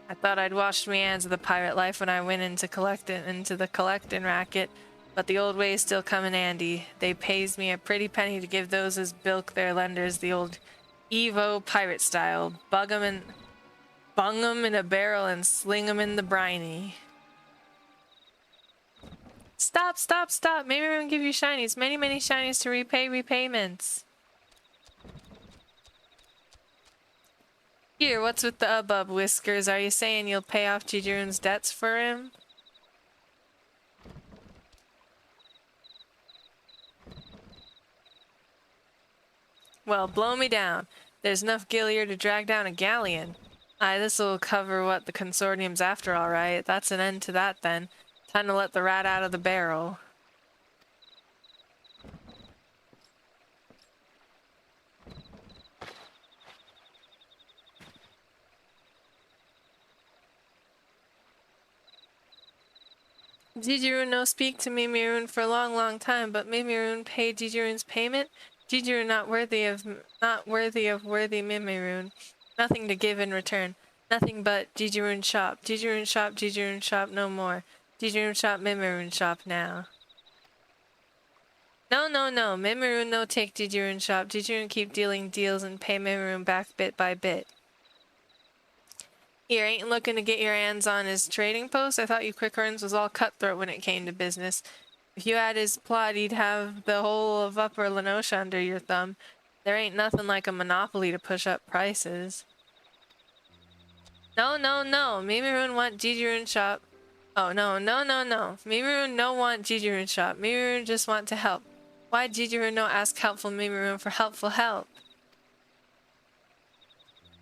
I thought I'd washed me hands of the pirate life when I went into the collecting racket, but the old ways still come in handy. They pays me a pretty penny to give those as bilk their lenders the old Evo pirate style. Bung 'em in a barrel and sling 'em in the briny. Stop, stop, stop. Maybe we'll give you shinies. Many, many shinies to repay repayments. Here, what's with the hubbub, Whiskers? Are you saying you'll pay off Jijirun's debts for him? Well, blow me down. There's enough gil here to drag down a galleon. Aye, this'll cover what the consortium's after, all right. That's an end to that, then. Time to let the rat out of the barrel. Jijirun no speak to Mimirun for a long, long time, but Mimirun paid Jijirun's payment. Jijirun not worthy of worthy Mimirun. Nothing to give in return. Nothing but Jijirun shop. Jijirun shop, Jijirun shop no more. Jijirun shop, Mimirun shop now. No, no, no. Mimirun no take Jijirun shop. Jijirun keep dealing deals and pay Mimirun back bit by bit. Here, ain't looking to get your hands on his trading post? I thought you quickhorns was all cutthroat when it came to business. If you had his plot, he'd have the whole of Upper Lenosha under your thumb. There ain't nothing like a monopoly to push up prices. No, no, no. Mimirun want Jijirun shop. Oh, no, no, no, no. Mimirun no want Jijirun shop. Mimirun just want to help. Why Jijirun no ask helpful Mimirun for helpful help?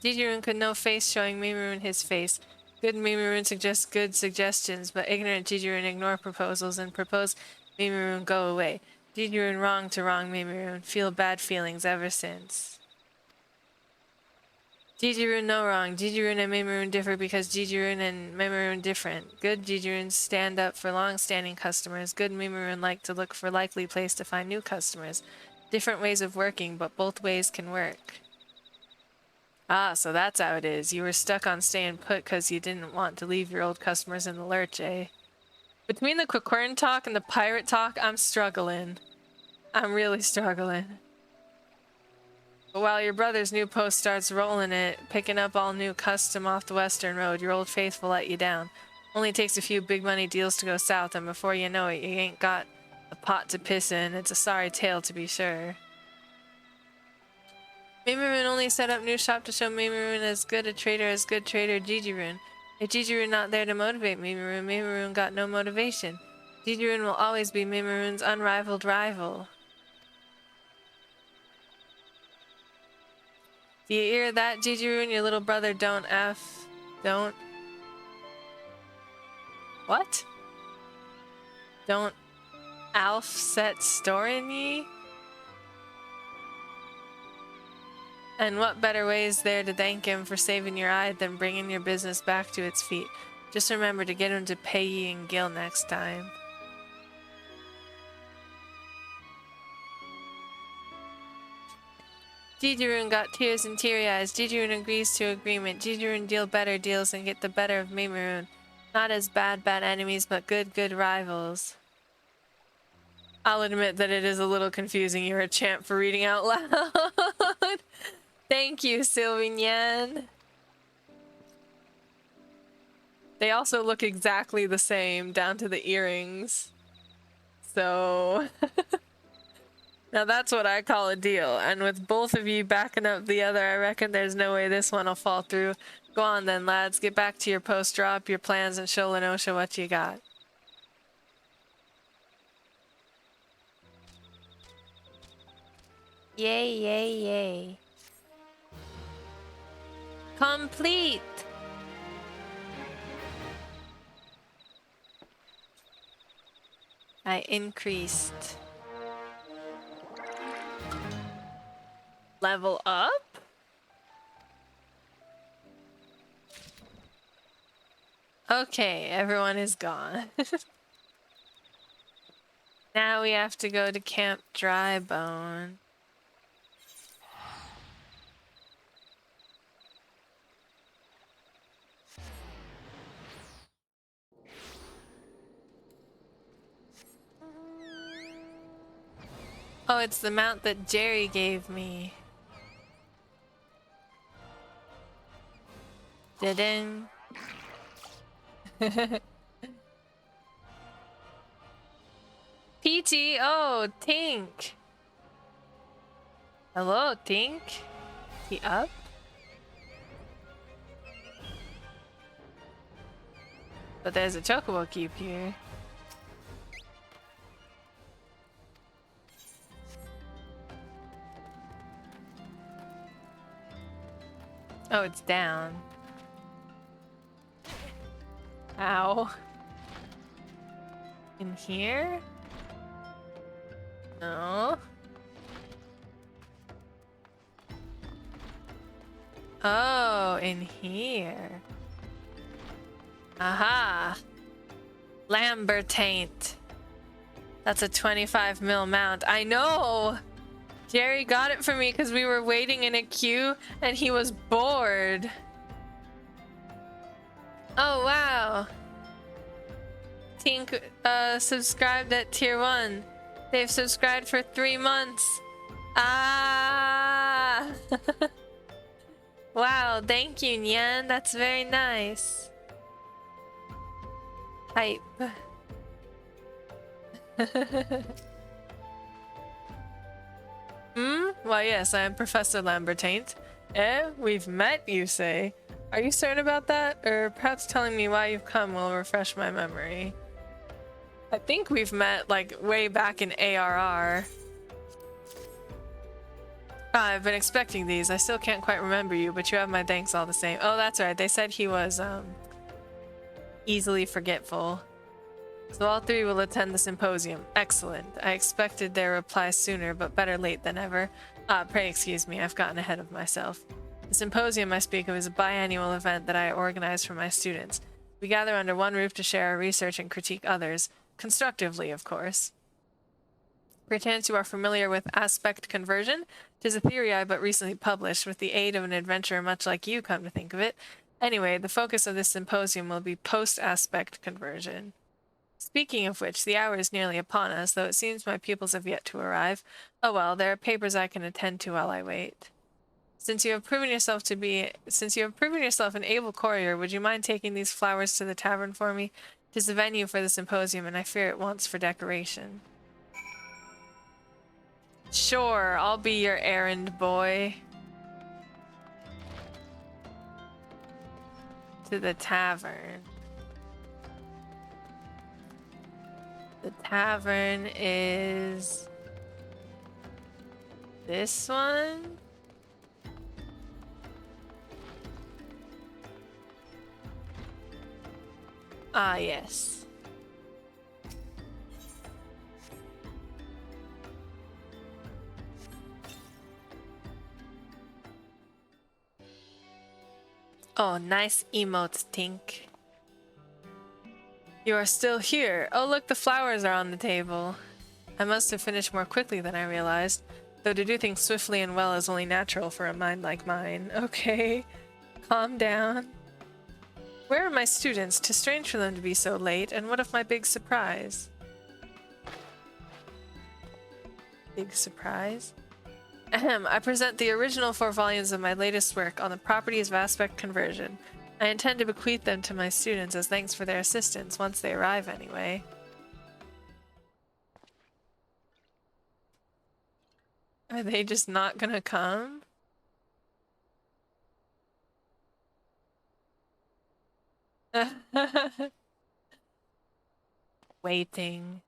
Jijirun could no face showing Mimirun his face. Good Mimirun suggests good suggestions, but ignorant Jijirun ignore proposals and propose Mimirun go away. Jijirun wrong to wrong Mimirun, feel bad feelings ever since. Jijirun no wrong. Jijirun and Mimirun differ because Jijirun and Mimirun different. Good Jijirun stand up for long-standing customers. Good Mimirun like to look for likely place to find new customers. Different ways of working, but both ways can work. Ah, so that's how it is. You were stuck on staying put because you didn't want to leave your old customers in the lurch, eh? Between the Quiquern talk and the pirate talk, I'm struggling. I'm really struggling. But while your brother's new post starts rolling it, picking up all new custom off the Western Road, your old faithful let you down. Only takes a few big money deals to go south, and before you know it, you ain't got a pot to piss in. It's a sorry tale, to be sure. Mimirun only set up new shop to show Mimirun as good trader Jijirun. If Jijirun not there to motivate Mimirun, Mimirun got no motivation. Jijirun will always be Mimirun's unrivaled rival. Do you hear that, Jijirun? Your little brother don't What? Don't Alf set store in ye? And what better way is there to thank him for saving your eye than bringing your business back to its feet? Just remember to get him to pay ye in gil next time. Jijirun got tears and teary eyes. Jijirun agrees to agreement. Jijirun deal better deals and get the better of Mimarun. Not as bad enemies, but good rivals. I'll admit that it is a little confusing. You're a champ for reading out loud. Thank you, Sylvian. They also look exactly the same, down to the earrings. So... Now that's what I call a deal, and with both of you backing up the other, I reckon there's no way this one will fall through. Go on then, lads. Get back to your post-drop, your plans, and show Lenosha what you got. Yay, yay, yay. Complete! I increased. Level up? Okay, everyone is gone. Now we have to go to Camp Drybone. Oh, it's the mount that Jerry gave me. Didn't. PT, oh, Tink. Hello, Tink. He up? But there's a chocobo cube here. Oh, it's down. Ow. In here? No. Oh, in here. Aha. Lambertaint. That's a 25 mil mount. I know! Jerry got it for me because we were waiting in a queue and he was bored. Oh, wow. Tink subscribed at tier 1. They've subscribed for 3 months. Ah! Wow, thank you, Nyan. That's very nice. Hype. Why yes, I am Professor Lambertaint. We've met, you say? Are you certain about that? Or perhaps telling me why you've come will refresh my memory. I think we've met, like, way back in ARR. I've been expecting these. I still can't quite remember you, but you have my thanks all the same. Oh, that's right. They said he was, easily forgetful. So all 3 will attend the symposium. Excellent. I expected their reply sooner, but better late than ever. Pray excuse me, I've gotten ahead of myself. The symposium I speak of is a biannual event that I organize for my students. We gather under one roof to share our research and critique others. Constructively, of course. Perchance you are familiar with aspect conversion? 'Tis a theory I but recently published, with the aid of an adventurer much like you, come to think of it. Anyway, the focus of this symposium will be post-aspect conversion. Speaking of which, the hour is nearly upon us, though it seems my pupils have yet to arrive. Oh well, there are papers I can attend to while I wait. Since you have proven yourself an able courier, would you mind taking these flowers to the tavern for me? 'Tis the venue for the symposium, and I fear it wants for decoration. Sure, I'll be your errand boy. To the tavern. The tavern is... this one? Ah, yes. Oh, nice emotes, Tink. You are still here. Oh, look, the flowers are on the table. I must have finished more quickly than I realized, though to do things swiftly and well is only natural for a mind like mine. Okay, calm down. Where are my students? 'Tis strange for them to be so late, and what of my big surprise? Big surprise? Ahem, I present the original 4 volumes of my latest work on the properties of aspect conversion. I intend to bequeath them to my students as thanks for their assistance, once they arrive anyway. Are they just not gonna come? Waiting.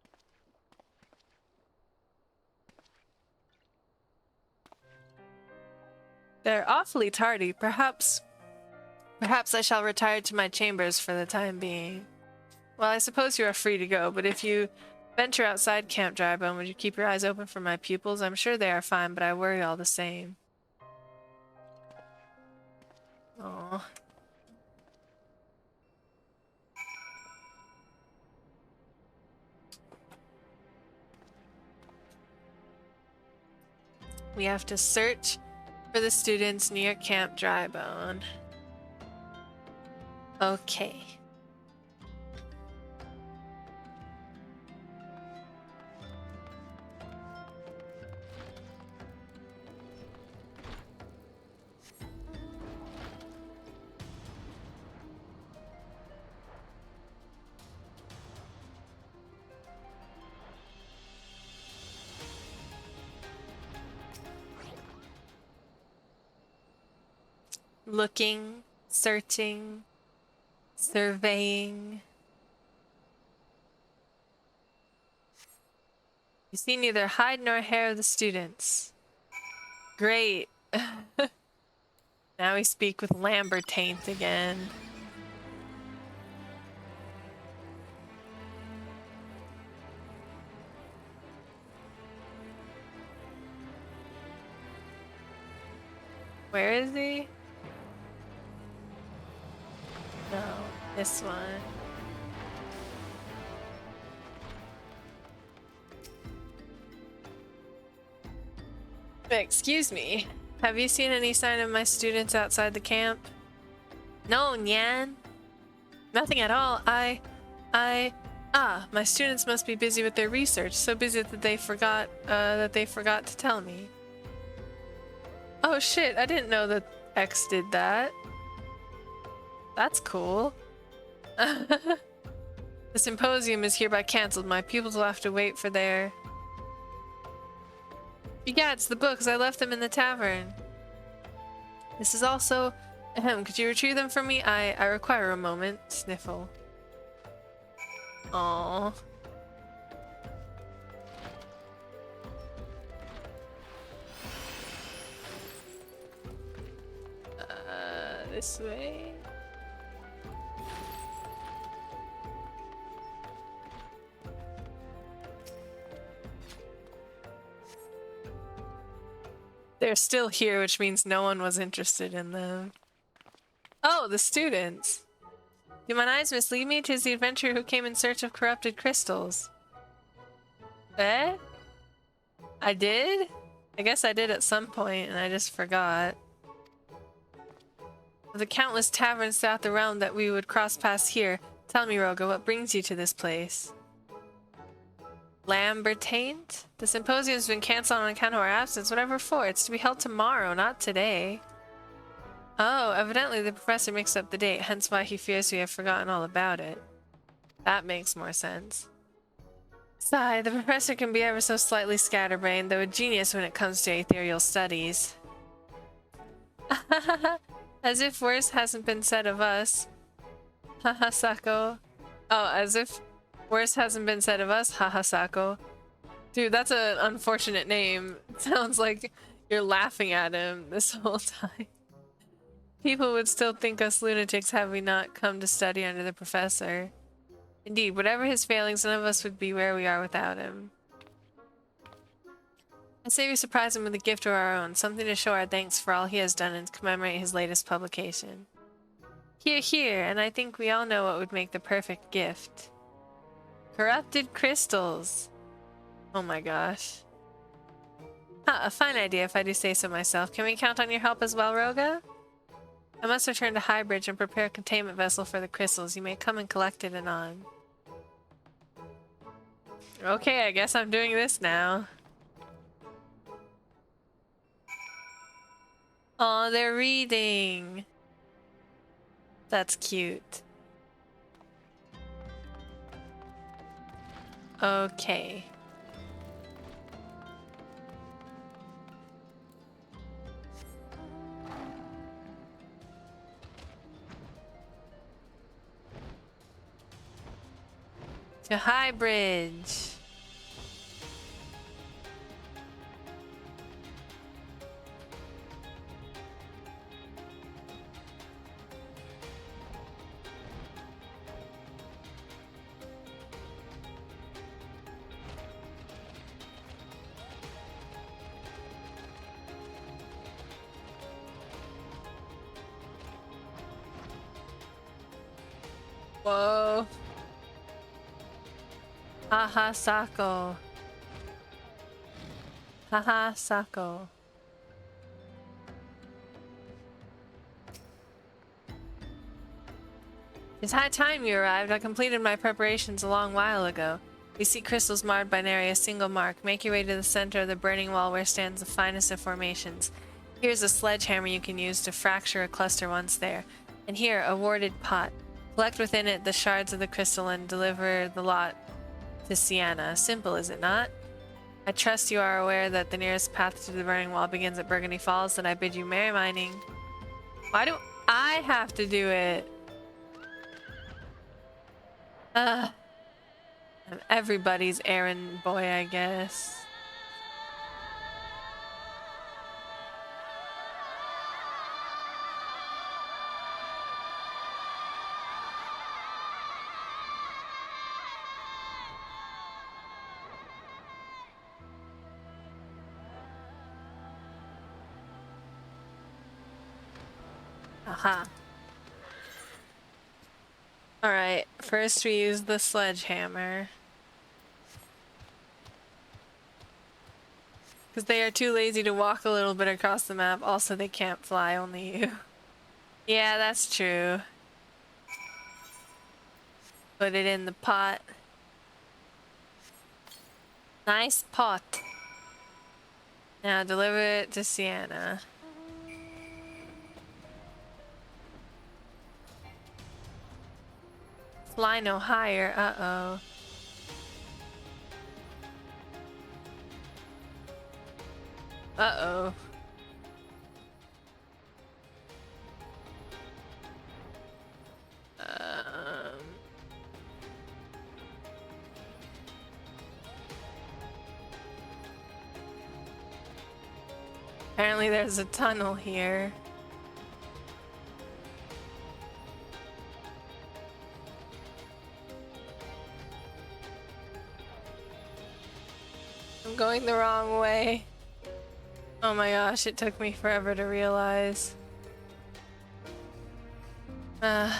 They're awfully tardy. Perhaps I shall retire to my chambers for the time being. Well, I suppose you are free to go, but if you venture outside Camp Drybone, would you keep your eyes open for my pupils? I'm sure they are fine, but I worry all the same. Aww. We have to search for the students near Camp Drybone. Okay. Looking, searching, surveying. You see neither hide nor hair of the students. Great. Now we speak with Lambertaint again. Where is he? No, this one. Excuse me. Have you seen any sign of my students outside the camp? No, Nyan. Nothing at all. My students must be busy with their research. So busy that they forgot to tell me. Oh shit, I didn't know that X did that. That's cool. The symposium is hereby cancelled. My pupils will have to wait for their... Yeah, it's the books. I left them in the tavern. This is also... Ahem, could you retrieve them for me? I require a moment. Sniffle. Aww. This way. They're still here, which means no one was interested in them. Oh, the students. Do my eyes mislead me? 'Tis the adventurer who came in search of corrupted crystals. Eh? I did? I guess I did at some point, and I just forgot. Of the countless taverns throughout the realm that we would cross paths here, tell me, Roga, what brings you to this place? Lambertaint? The symposium's been cancelled on account of our absence. Whatever for? It's to be held tomorrow, not today. Oh, evidently the professor mixed up the date, hence why he fears we have forgotten all about it. That makes more sense. Sigh, the professor can be ever so slightly scatterbrained, though a genius when it comes to ethereal studies. As if worse hasn't been said of us. Haha, Sako. Oh, as if worse hasn't been said of us. Haha, Sako. Dude, that's an unfortunate name. It sounds like you're laughing at him this whole time. People would still think us lunatics had we not come to study under the professor. Indeed, whatever his failings, none of us would be where we are without him. I say we surprise him with a gift of our own, something to show our thanks for all he has done and to commemorate his latest publication. Hear, hear, and I think we all know what would make the perfect gift. Corrupted crystals. Oh my gosh. A fine idea if I do say so myself. Can we count on your help as well, Roga? I must return to Highbridge and prepare a containment vessel for the crystals. You may come and collect it anon. Okay, I guess I'm doing this now. Oh, they're reading. That's cute. Okay. To Highbridge. Whoa. Haha, Sako. Haha, Sako. It's high time you arrived. I completed my preparations a long while ago. We see crystals marred by nary a single mark. Make your way to the center of the burning wall where stands the finest of formations. Here's a sledgehammer you can use to fracture a cluster once there. And here, a warded pot. Collect within it the shards of the crystal and deliver the lot to Sienna. Simple, is it not? I trust you are aware that the nearest path to the burning wall begins at Burgundy Falls, and I bid you merry mining. Why do I have to do it? I'm everybody's errand boy, I guess. Aha. Alright, first we use the sledgehammer. Because they are too lazy to walk a little bit across the map. Also, they can't fly, only you. Yeah, that's true. Put it in the pot. Nice pot. Now deliver it to Sienna. Fly no higher, uh-oh. Uh-oh. Apparently there's a tunnel here. I'm going the wrong way. Oh my gosh, it took me forever to realize. I'm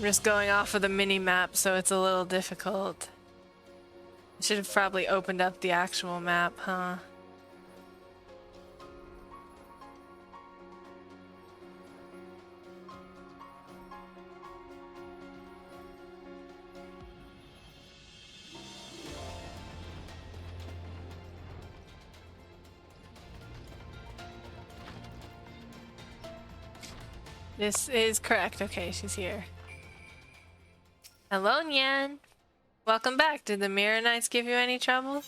just going off of the mini-map, so it's a little difficult. I should have probably opened up the actual map, huh? This is correct. Okay, she's here. Hello, Nyan. Welcome back. Did the Mirror Knights give you any trouble?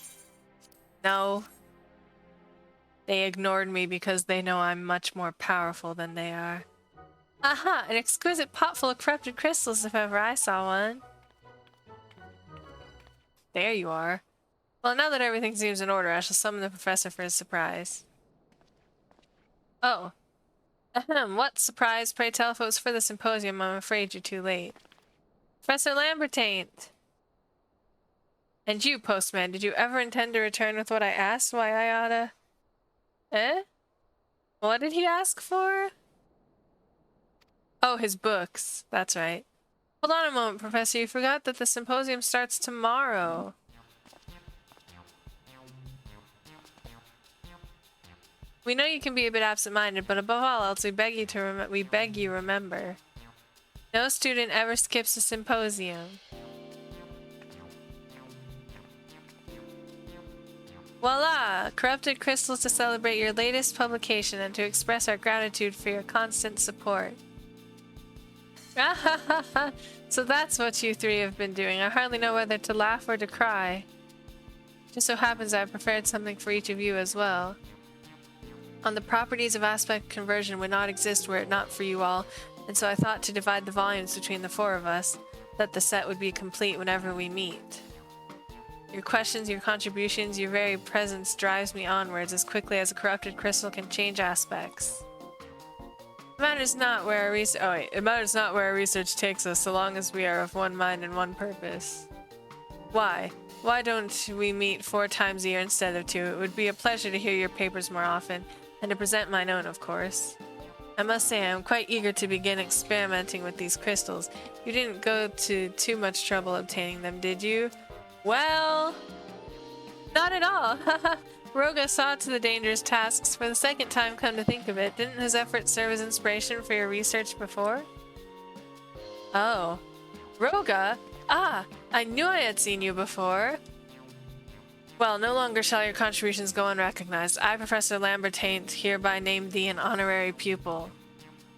No. They ignored me because they know I'm much more powerful than they are. Aha! An exquisite pot full of corrupted crystals if ever I saw one. There you are. Well, now that everything seems in order, I shall summon the professor for his surprise. Oh. Ahem, what surprise, pray tell, if it was for the symposium, I'm afraid you're too late. Professor Lambertaint! And you, postman, did you ever intend to return with what I asked? Why I oughta... Eh? What did he ask for? Oh, his books. That's right. Hold on a moment, Professor. You forgot that the symposium starts tomorrow. We know you can be a bit absent-minded, but above all else, we beg you remember. No student ever skips a symposium. Voila! Corrupted crystals to celebrate your latest publication and to express our gratitude for your constant support. So that's what you three have been doing. I hardly know whether to laugh or to cry. Just so happens I've prepared something for each of you as well. On the properties of aspect conversion would not exist were it not for you all, and so I thought to divide the volumes between the four of us, that the set would be complete whenever we meet. Your questions, your contributions, your very presence drives me onwards as quickly as a corrupted crystal can change aspects. It matters not where our research takes us, so long as we are of one mind and one purpose. Why? Why don't we meet 4 times a year instead of 2? It would be a pleasure to hear your papers more often, and to present mine own, of course. I must say I am quite eager to begin experimenting with these crystals. You didn't go to too much trouble obtaining them, did you? Well, not at all. Roga saw to the dangerous tasks for the second time, come to think of it. Didn't his efforts serve as inspiration for your research before? Oh. Roga? Ah, I knew I had seen you before. Well, no longer shall your contributions go unrecognized. I, Professor Lambertaint, hereby name thee an honorary pupil.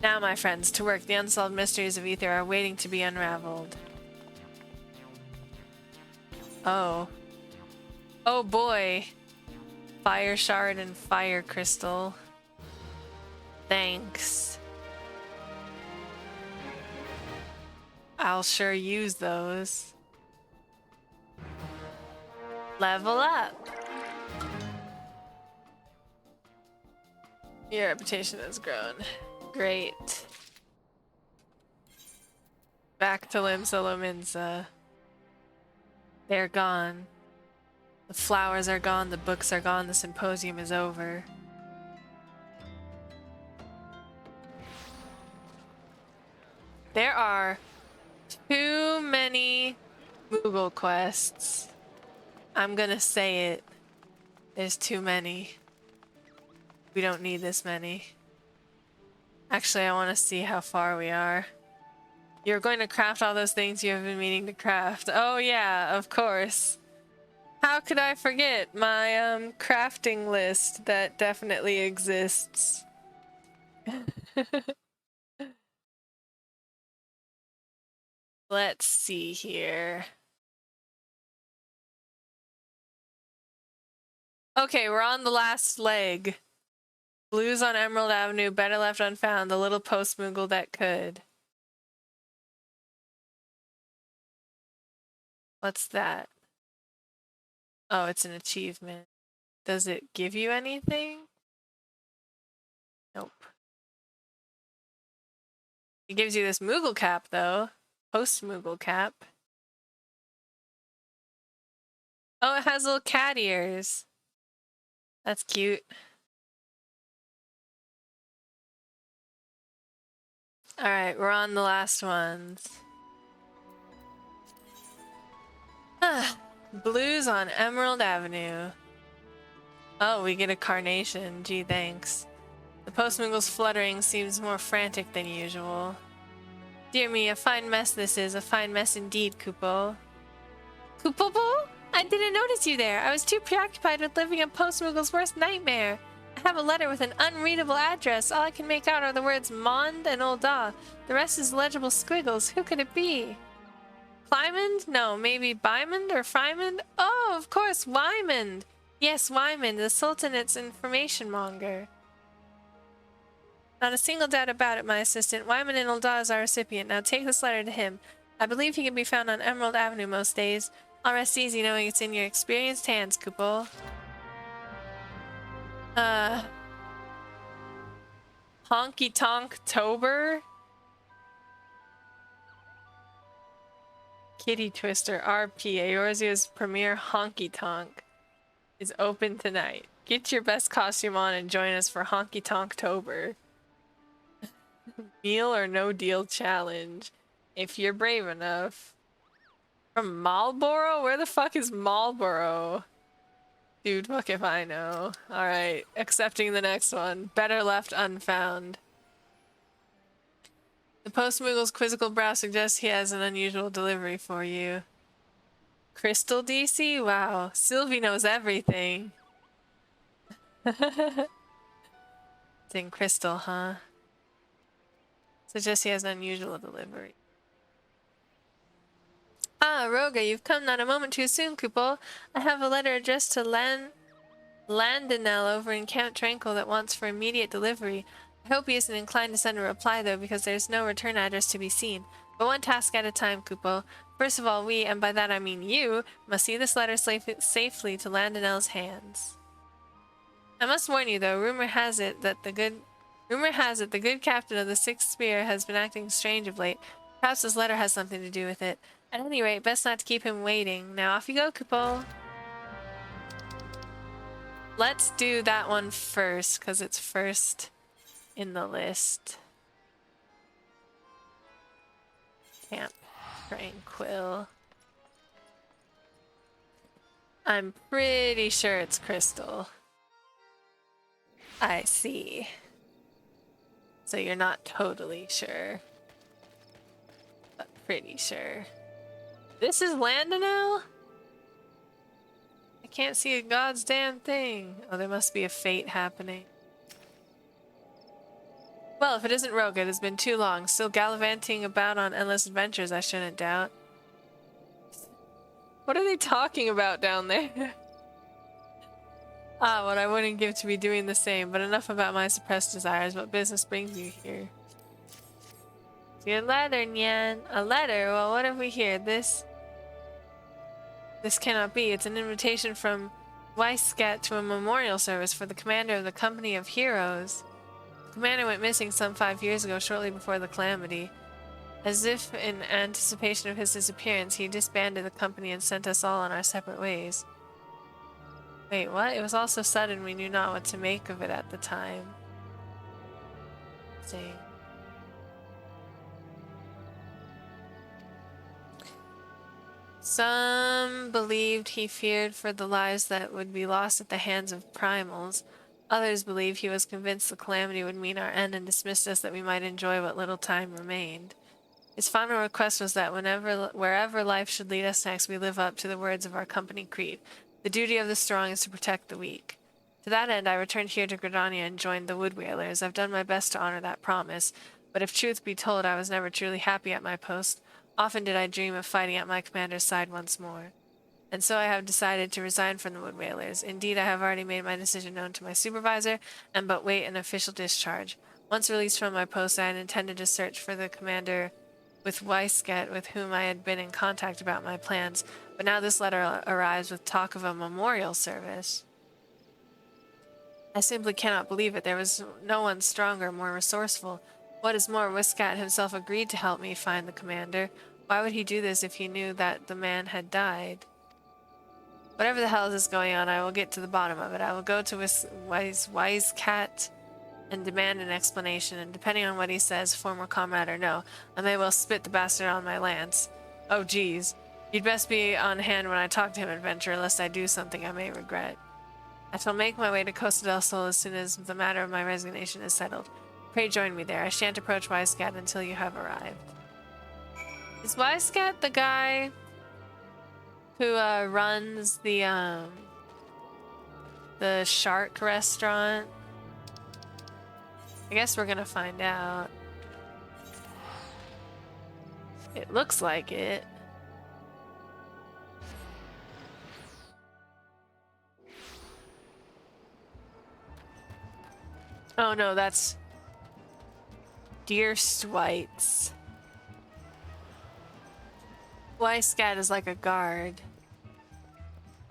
Now, my friends, to work. The unsolved mysteries of Ether are waiting to be unraveled. Oh. Oh boy. Fire shard and fire crystal. Thanks. I'll sure use those. Level up. Your reputation has grown. Great. Back to Limsa Lominsa. They're gone. The flowers are gone, the books are gone, the symposium is over. There are too many Moogle quests. I'm gonna say it. There's too many. We don't need this many. Actually, I want to see how far we are. You're going to craft all those things you have been meaning to craft. Oh yeah, of course. How could I forget my crafting list that definitely exists? Let's see here. Okay, we're on the last leg. Blues on Emerald Avenue, better left unfound, the little post-Moogle that could. What's that? Oh, it's an achievement. Does it give you anything? Nope. It gives you this Moogle cap, though. Post-Moogle cap. Oh, it has little cat ears. That's cute. Alright, we're on the last ones. Blues on Emerald Avenue. Oh, we get a carnation. Gee, thanks. The post-Moogle's fluttering seems more frantic than usual. Dear me, a fine mess this is. A fine mess indeed, Kupo. Kupopo? I didn't notice you there. I was too preoccupied with living a post-Moogle's worst nightmare. I have a letter with an unreadable address. All I can make out are the words Mond and Ul'dah. The rest is legible squiggles. Who could it be? Clymond? No, maybe Bymond or Frymond? Oh, of course, Wymond. Yes, Wymond, the Sultanate's information monger. Not a single doubt about it, my assistant. Wymond and Ul'dah is our recipient. Now take this letter to him. I believe he can be found on Emerald Avenue most days. I'll rest easy knowing it's in your experienced hands, Kupo. Honky Tonk Tober? Kitty Twister RP, Eorzio's premiere Honky Tonk, is open tonight. Get your best costume on and join us for Honky Tonk Tober. Meal or no deal challenge. If you're brave enough. From Marlboro? Where the fuck is Marlboro? Dude, fuck if I know. Alright, accepting the next one. Better left unfound. The Post-Moogle's quizzical brow suggests he has an unusual delivery for you. Crystal DC? Wow, Sylvie knows everything. It's in crystal, huh? Suggests he has an unusual delivery. Ah, Roga, you've come not a moment too soon, Kupo. I have a letter addressed to Landinel over in Camp Tranquil that wants for immediate delivery. I hope he isn't inclined to send a reply, though, because there's no return address to be seen. But one task at a time, Kupo. First of all, we, and by that I mean you, must see this letter safely to Landinel's hands. I must warn you, though, rumor has it the good captain of the Sixth Spear has been acting strange of late. Perhaps this letter has something to do with it. At any rate, best not to keep him waiting. Now off you go, Kupo. Let's do that one first, because it's first in the list. Camp Tranquil. I'm pretty sure it's Crystal. I see. So you're not totally sure, but pretty sure. This is Landinel? I can't see a god's damn thing. Oh, there must be a fate happening. Well, if it isn't Roga, it has been too long. Still gallivanting about on endless adventures, I shouldn't doubt. What are they talking about down there? Ah, what I wouldn't give to be doing the same, but enough about my suppressed desires. What business brings you here? It's your letter, Nyan. A letter? Well, what have we here? This cannot be. It's an invitation from Weisscat to a memorial service for the commander of the Company of Heroes. The commander went missing some 5 years ago, shortly before the calamity. As if in anticipation of his disappearance, he disbanded the company and sent us all on our separate ways. Wait, what? It was all so sudden we knew not what to make of it at the time. Let's see. Some believed he feared for the lives that would be lost at the hands of primals. Others believed he was convinced the calamity would mean our end and dismissed us that we might enjoy what little time remained. His final request was that wherever life should lead us next, we live up to the words of our company creed. The duty of the strong is to protect the weak. To that end, I returned here to Gridania and joined the Wood Whalers. I've done my best to honor that promise, but if truth be told, I was never truly happy at my post. Often did I dream of fighting at my commander's side once more. And so I have decided to resign from the Wood Whalers. Indeed, I have already made my decision known to my supervisor, and but wait an official discharge. Once released from my post, I had intended to search for the commander with Weisscat, with whom I had been in contact about my plans, but now this letter arrives with talk of a memorial service. I simply cannot believe it. There was no one stronger, more resourceful. What is more, Weisscat himself agreed to help me find the commander. Why would he do this if he knew that the man had died? Whatever the hell is going on, I will get to the bottom of it. I will go to Weisscat and demand an explanation, and depending on what he says, former comrade or no, I may well spit the bastard on my lance. Oh geez. You'd best be on hand when I talk to him, adventurer, lest I do something I may regret. I shall make my way to Costa del Sol as soon as the matter of my resignation is settled. Pray join me there. I shan't approach Weisscat until you have arrived. Is Weisscat the guy who runs the shark restaurant? I guess we're gonna find out. It looks like it. Oh no, that's Deerstwites. Weisscat is like a guard.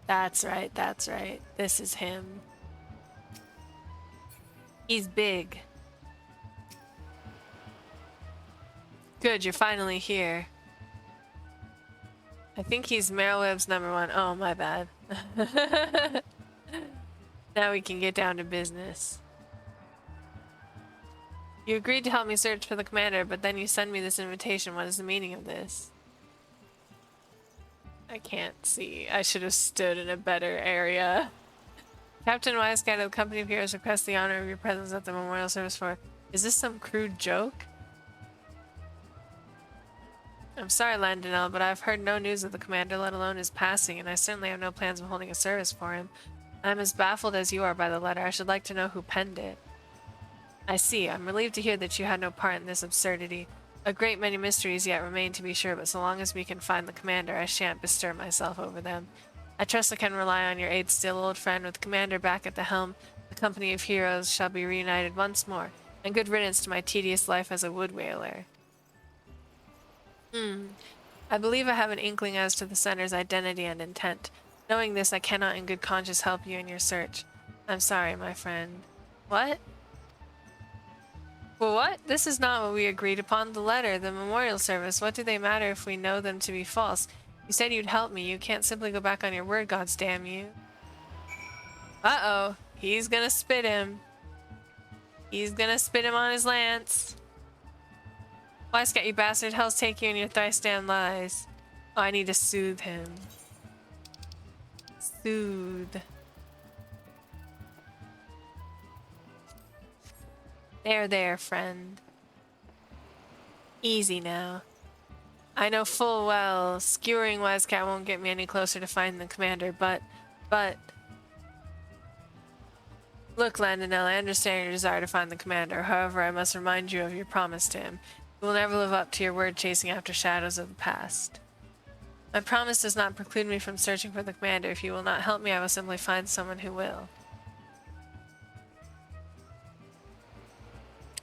That's right, that's right. This is him. He's big. Good, you're finally here. I think he's Merylweb's #1. Oh, my bad. Now we can get down to business. You agreed to help me search for the commander, but then you send me this invitation. What is the meaning of this? I can't see. I should have stood in a better area. Captain Wisecat of the Company of Heroes requests the honor of your presence at the memorial service for... Is this some crude joke? I'm sorry, Landonel, but I've heard no news of the commander, let alone his passing, and I certainly have no plans of holding a service for him. I'm as baffled as you are by the letter. I should like to know who penned it. I see. I'm relieved to hear that you had no part in this absurdity. A great many mysteries yet remain, to be sure, but so long as we can find the commander, I shan't bestir myself over them. I trust I can rely on your aid still, old friend. With the commander back at the helm, the Company of Heroes shall be reunited once more, and good riddance to my tedious life as a wood whaler. I believe I have an inkling as to the sender's identity and intent. Knowing this, I cannot in good conscience help you in your search. I'm sorry, my friend. What? Well, what? This is not what we agreed upon. The letter, the memorial service, what do they matter if we know them to be false? You said you'd help me. You can't simply go back on your word, gods damn you. Uh-oh. He's gonna spit him. He's gonna spit him on his lance. Wisecat, you bastard. Hell's take you and your thrice damned lies. Oh, I need to soothe him. Soothe. There, friend. Easy now. I know full well skewering Wisecat won't get me any closer to finding the commander, but... Look, Landonel, I understand your desire to find the commander. However, I must remind you of your promise to him. You will never live up to your word chasing after shadows of the past. My promise does not preclude me from searching for the commander. If you will not help me, I will simply find someone who will.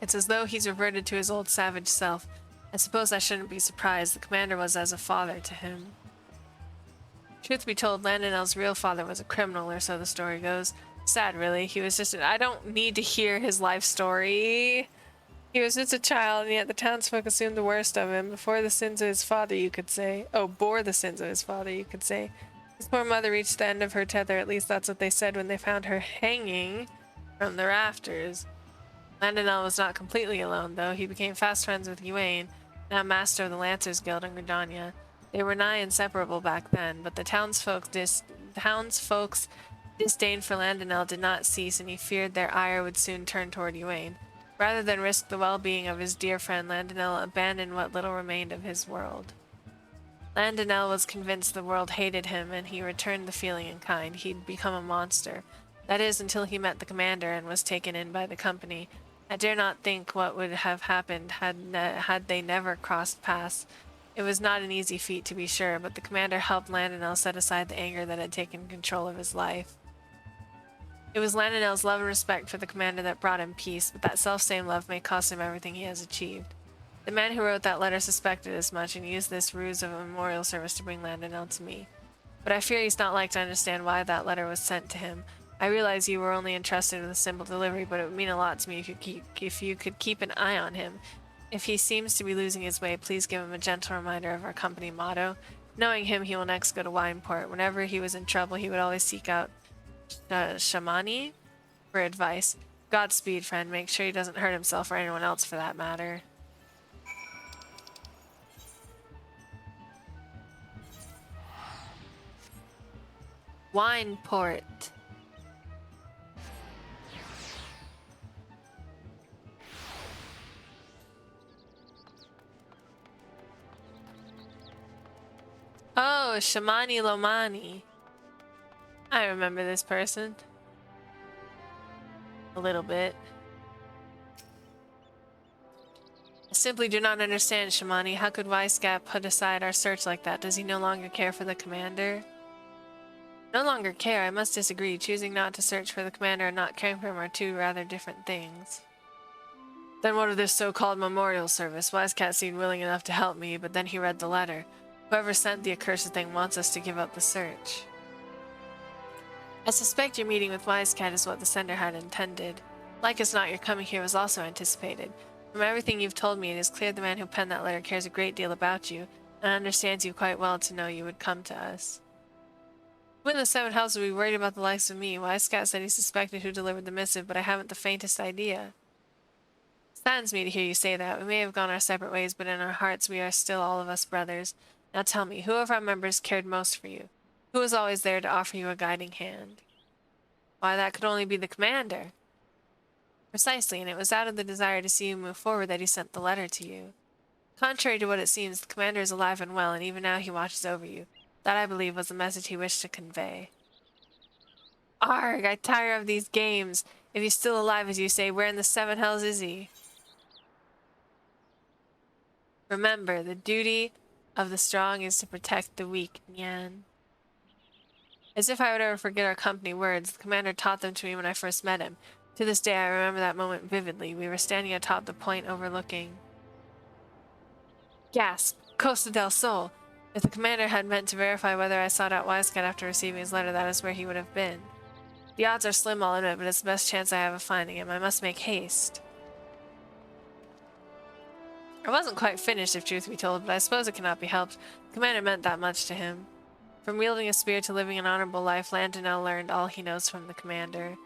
It's as though he's reverted to his old savage self. I suppose I shouldn't be surprised. The commander was as a father to him. Truth be told, Landonel's real father was a criminal, or so the story goes. Sad, really. He was just... I don't need to hear his life story. He was just a child, and yet the townsfolk assumed the worst of him. Before the sins of his father, you could say. Oh, bore the sins of his father, you could say. His poor mother reached the end of her tether. At least that's what they said when they found her hanging from the rafters. Landonel was not completely alone, though. He became fast friends with Ywain, now master of the Lancers Guild in Gridania. They were nigh inseparable back then, but the townsfolk's disdain for Landonel did not cease, and he feared their ire would soon turn toward Ywain. Rather than risk the well-being of his dear friend, Landonel abandoned what little remained of his world. Landonel was convinced the world hated him, and he returned the feeling in kind. He'd become a monster. That is, until he met the commander and was taken in by the company. I dare not think what would have happened had they never crossed paths. It was not an easy feat, to be sure, but the commander helped Landonel set aside the anger that had taken control of his life. It was Landonel's love and respect for the commander that brought him peace, but that self-same love may cost him everything he has achieved. The man who wrote that letter suspected as much and used this ruse of a memorial service to bring Landonel to me. But I fear he's not like to understand why that letter was sent to him. I realize you were only entrusted with a simple delivery, but it would mean a lot to me if you could keep an eye on him. If he seems to be losing his way, please give him a gentle reminder of our company motto. Knowing him, he will next go to Wineport. Whenever he was in trouble, he would always seek out Shamani for advice. Godspeed, friend. Make sure he doesn't hurt himself or anyone else for that matter. Wineport. Oh, Shamani Lomani. I remember this person. A little bit. I simply do not understand, Shamani. How could Wisecat put aside our search like that? Does he no longer care for the commander? No longer care? I must disagree. Choosing not to search for the commander and not caring for him are two rather different things. Then what of this so-called memorial service? Wisecat seemed willing enough to help me, but then he read the letter. Whoever sent the accursed thing wants us to give up the search. I suspect your meeting with Wisecat is what the sender had intended. Like as not, your coming here was also anticipated. From everything you've told me, it is clear the man who penned that letter cares a great deal about you, and understands you quite well to know you would come to us. When the Seven Hells would be worried about the likes of me, Wisecast said he suspected who delivered the missive, but I haven't the faintest idea. It saddens me to hear you say that. We may have gone our separate ways, but in our hearts we are still all of us brothers. Now tell me, who of our members cared most for you? Who was always there to offer you a guiding hand? Why, that could only be the commander. Precisely, and it was out of the desire to see you move forward that he sent the letter to you. Contrary to what it seems, the commander is alive and well, and even now he watches over you. That, I believe, was the message he wished to convey. Arg, I tire of these games. If he's still alive, as you say, where in the Seven Hells is he? Remember, the duty of the strong is to protect the weak, Nyan. As if I would ever forget our company words, the commander taught them to me when I first met him. To this day, I remember that moment vividly. We were standing atop the point overlooking... Gasp! Costa del Sol! If the commander had meant to verify whether I sought out Wisecast after receiving his letter, that is where he would have been. The odds are slim, I'll admit, but it's the best chance I have of finding him. I must make haste. I wasn't quite finished, if truth be told, but I suppose it cannot be helped. The commander meant that much to him. From wielding a spear to living an honorable life, Landonell learned all he knows from the commander.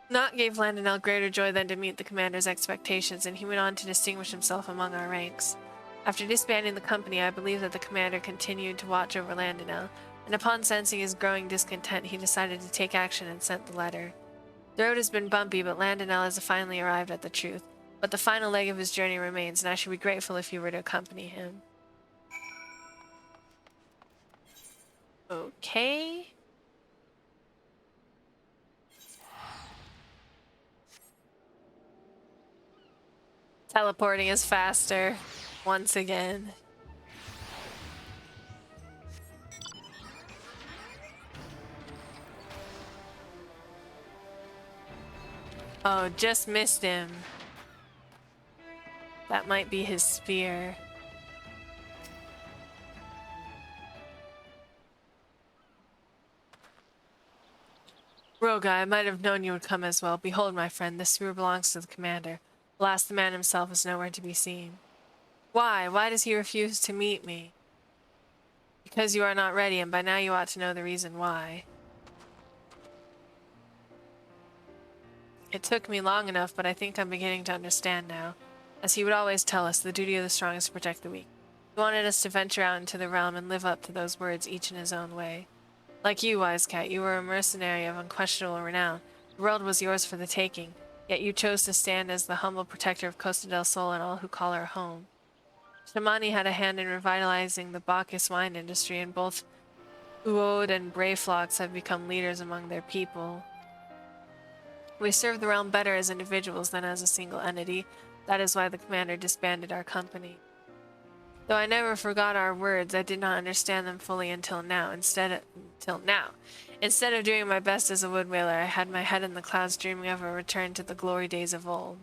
Naught gave Landonell greater joy than to meet the commander's expectations, and he went on to distinguish himself among our ranks. After disbanding the company, I believe that the commander continued to watch over Landonell, and upon sensing his growing discontent, he decided to take action and sent the letter. The road has been bumpy, but Landonell has finally arrived at the truth. But the final leg of his journey remains, and I should be grateful if you were to accompany him. Okay. Teleporting is faster. Once again. Oh, just missed him. That might be his spear. Roga, I might have known you would come as well. Behold, my friend, this spear belongs to the commander. Alas, the man himself is nowhere to be seen. Why? Why does he refuse to meet me? Because you are not ready, and by now you ought to know the reason why. It took me long enough, but I think I'm beginning to understand now. As he would always tell us, the duty of the strong is to protect the weak. He wanted us to venture out into the realm and live up to those words, each in his own way. Like you, Wisecast, you were a mercenary of unquestionable renown. The world was yours for the taking, yet you chose to stand as the humble protector of Costa del Sol and all who call her home. Shamani had a hand in revitalizing the Bacchus wine industry, and both Uod and Brayflox have become leaders among their people. We serve the realm better as individuals than as a single entity. That is why the commander disbanded our company. Though I never forgot our words, I did not understand them fully until now. Instead of doing my best as a wood whaler, I had my head in the clouds dreaming of a return to the glory days of old.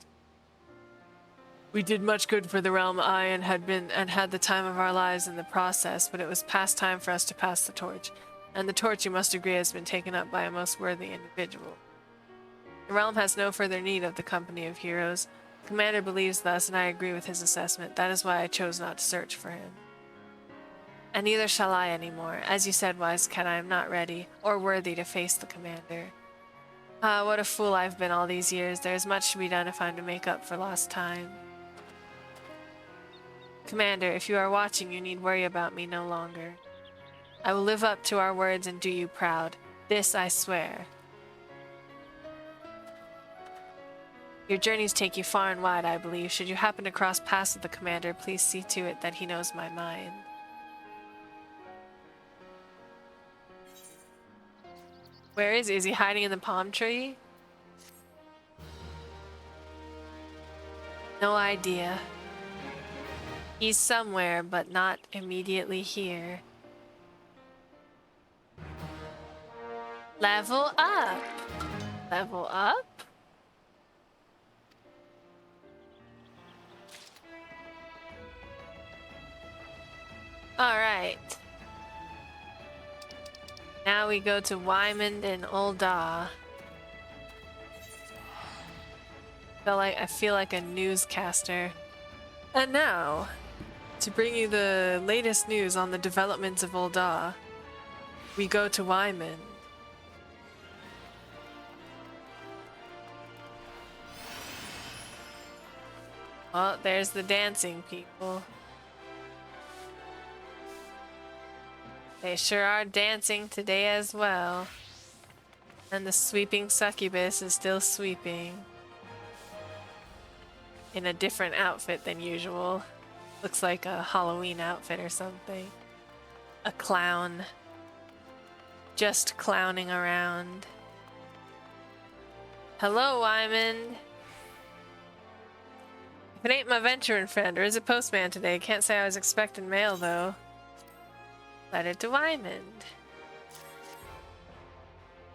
We did much good for the realm, and had the time of our lives in the process, but it was past time for us to pass the torch, and the torch, you must agree, has been taken up by a most worthy individual. The realm has no further need of the company of heroes. The commander believes thus, and I agree with his assessment. That is why I chose not to search for him. And neither shall I anymore. As you said, Wisecast, I am not ready, or worthy to face the commander. Ah, what a fool I've been all these years. There is much to be done if I'm to make up for lost time. Commander, if you are watching, you need worry about me no longer. I will live up to our words and do you proud. This I swear. Your journeys take you far and wide, I believe. Should you happen to cross paths with the commander, please see to it that he knows my mind. Where is he? Is he hiding in the palm tree? No idea. He's somewhere, but not immediately here. Level up! Level up? Alright. Now we go to Wymond and Ul'dah. I feel like a newscaster. And now, to bring you the latest news on the developments of Ul'dah, we go to Wyman. Well, there's the dancing people. They sure are dancing today as well. And the sweeping succubus is still sweeping. In a different outfit than usual. Looks like a Halloween outfit or something. A clown. Just clowning around. Hello, Wyman. If it ain't my venturing friend, or is it postman today? Can't say I was expecting mail, though. Letter to Wyman.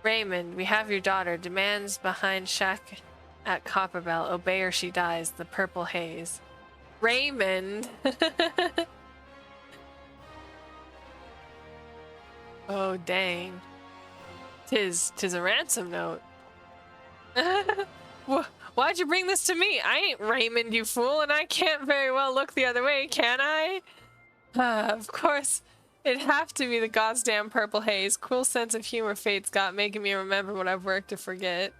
Raymond, we have your daughter. Demands behind shack at Copperbell. Obey or she dies. The purple haze. Raymond! Oh, dang. Tis a ransom note. Why'd you bring this to me? I ain't Raymond, you fool, and I can't very well look the other way, can I? Of course, it'd have to be the goddamn purple haze. Cool sense of humor fate's got, making me remember what I've worked to forget.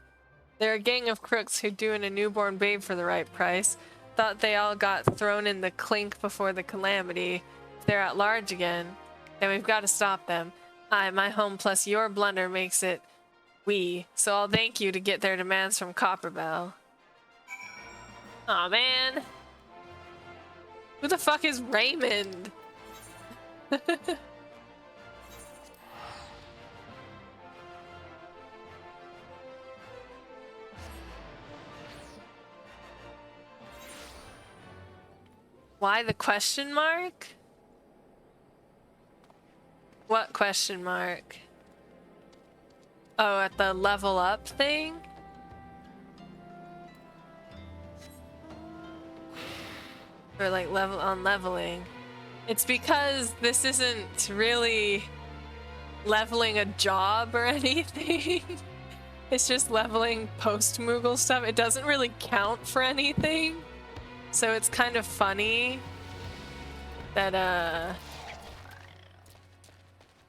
They're a gang of crooks who'd doing a newborn babe for the right price. Thought they all got thrown in the clink before the calamity. If they're at large again, then we've got to stop them. My home plus your blunder makes it we. So I'll thank you to get their demands from Copperbell. Aw, man. Who the fuck is Raymond? Why the question mark? What question mark? Oh, at the level up thing? Or like leveling. It's because this isn't really leveling a job or anything. It's just leveling post-Moogle stuff. It doesn't really count for anything. So it's kind of funny that,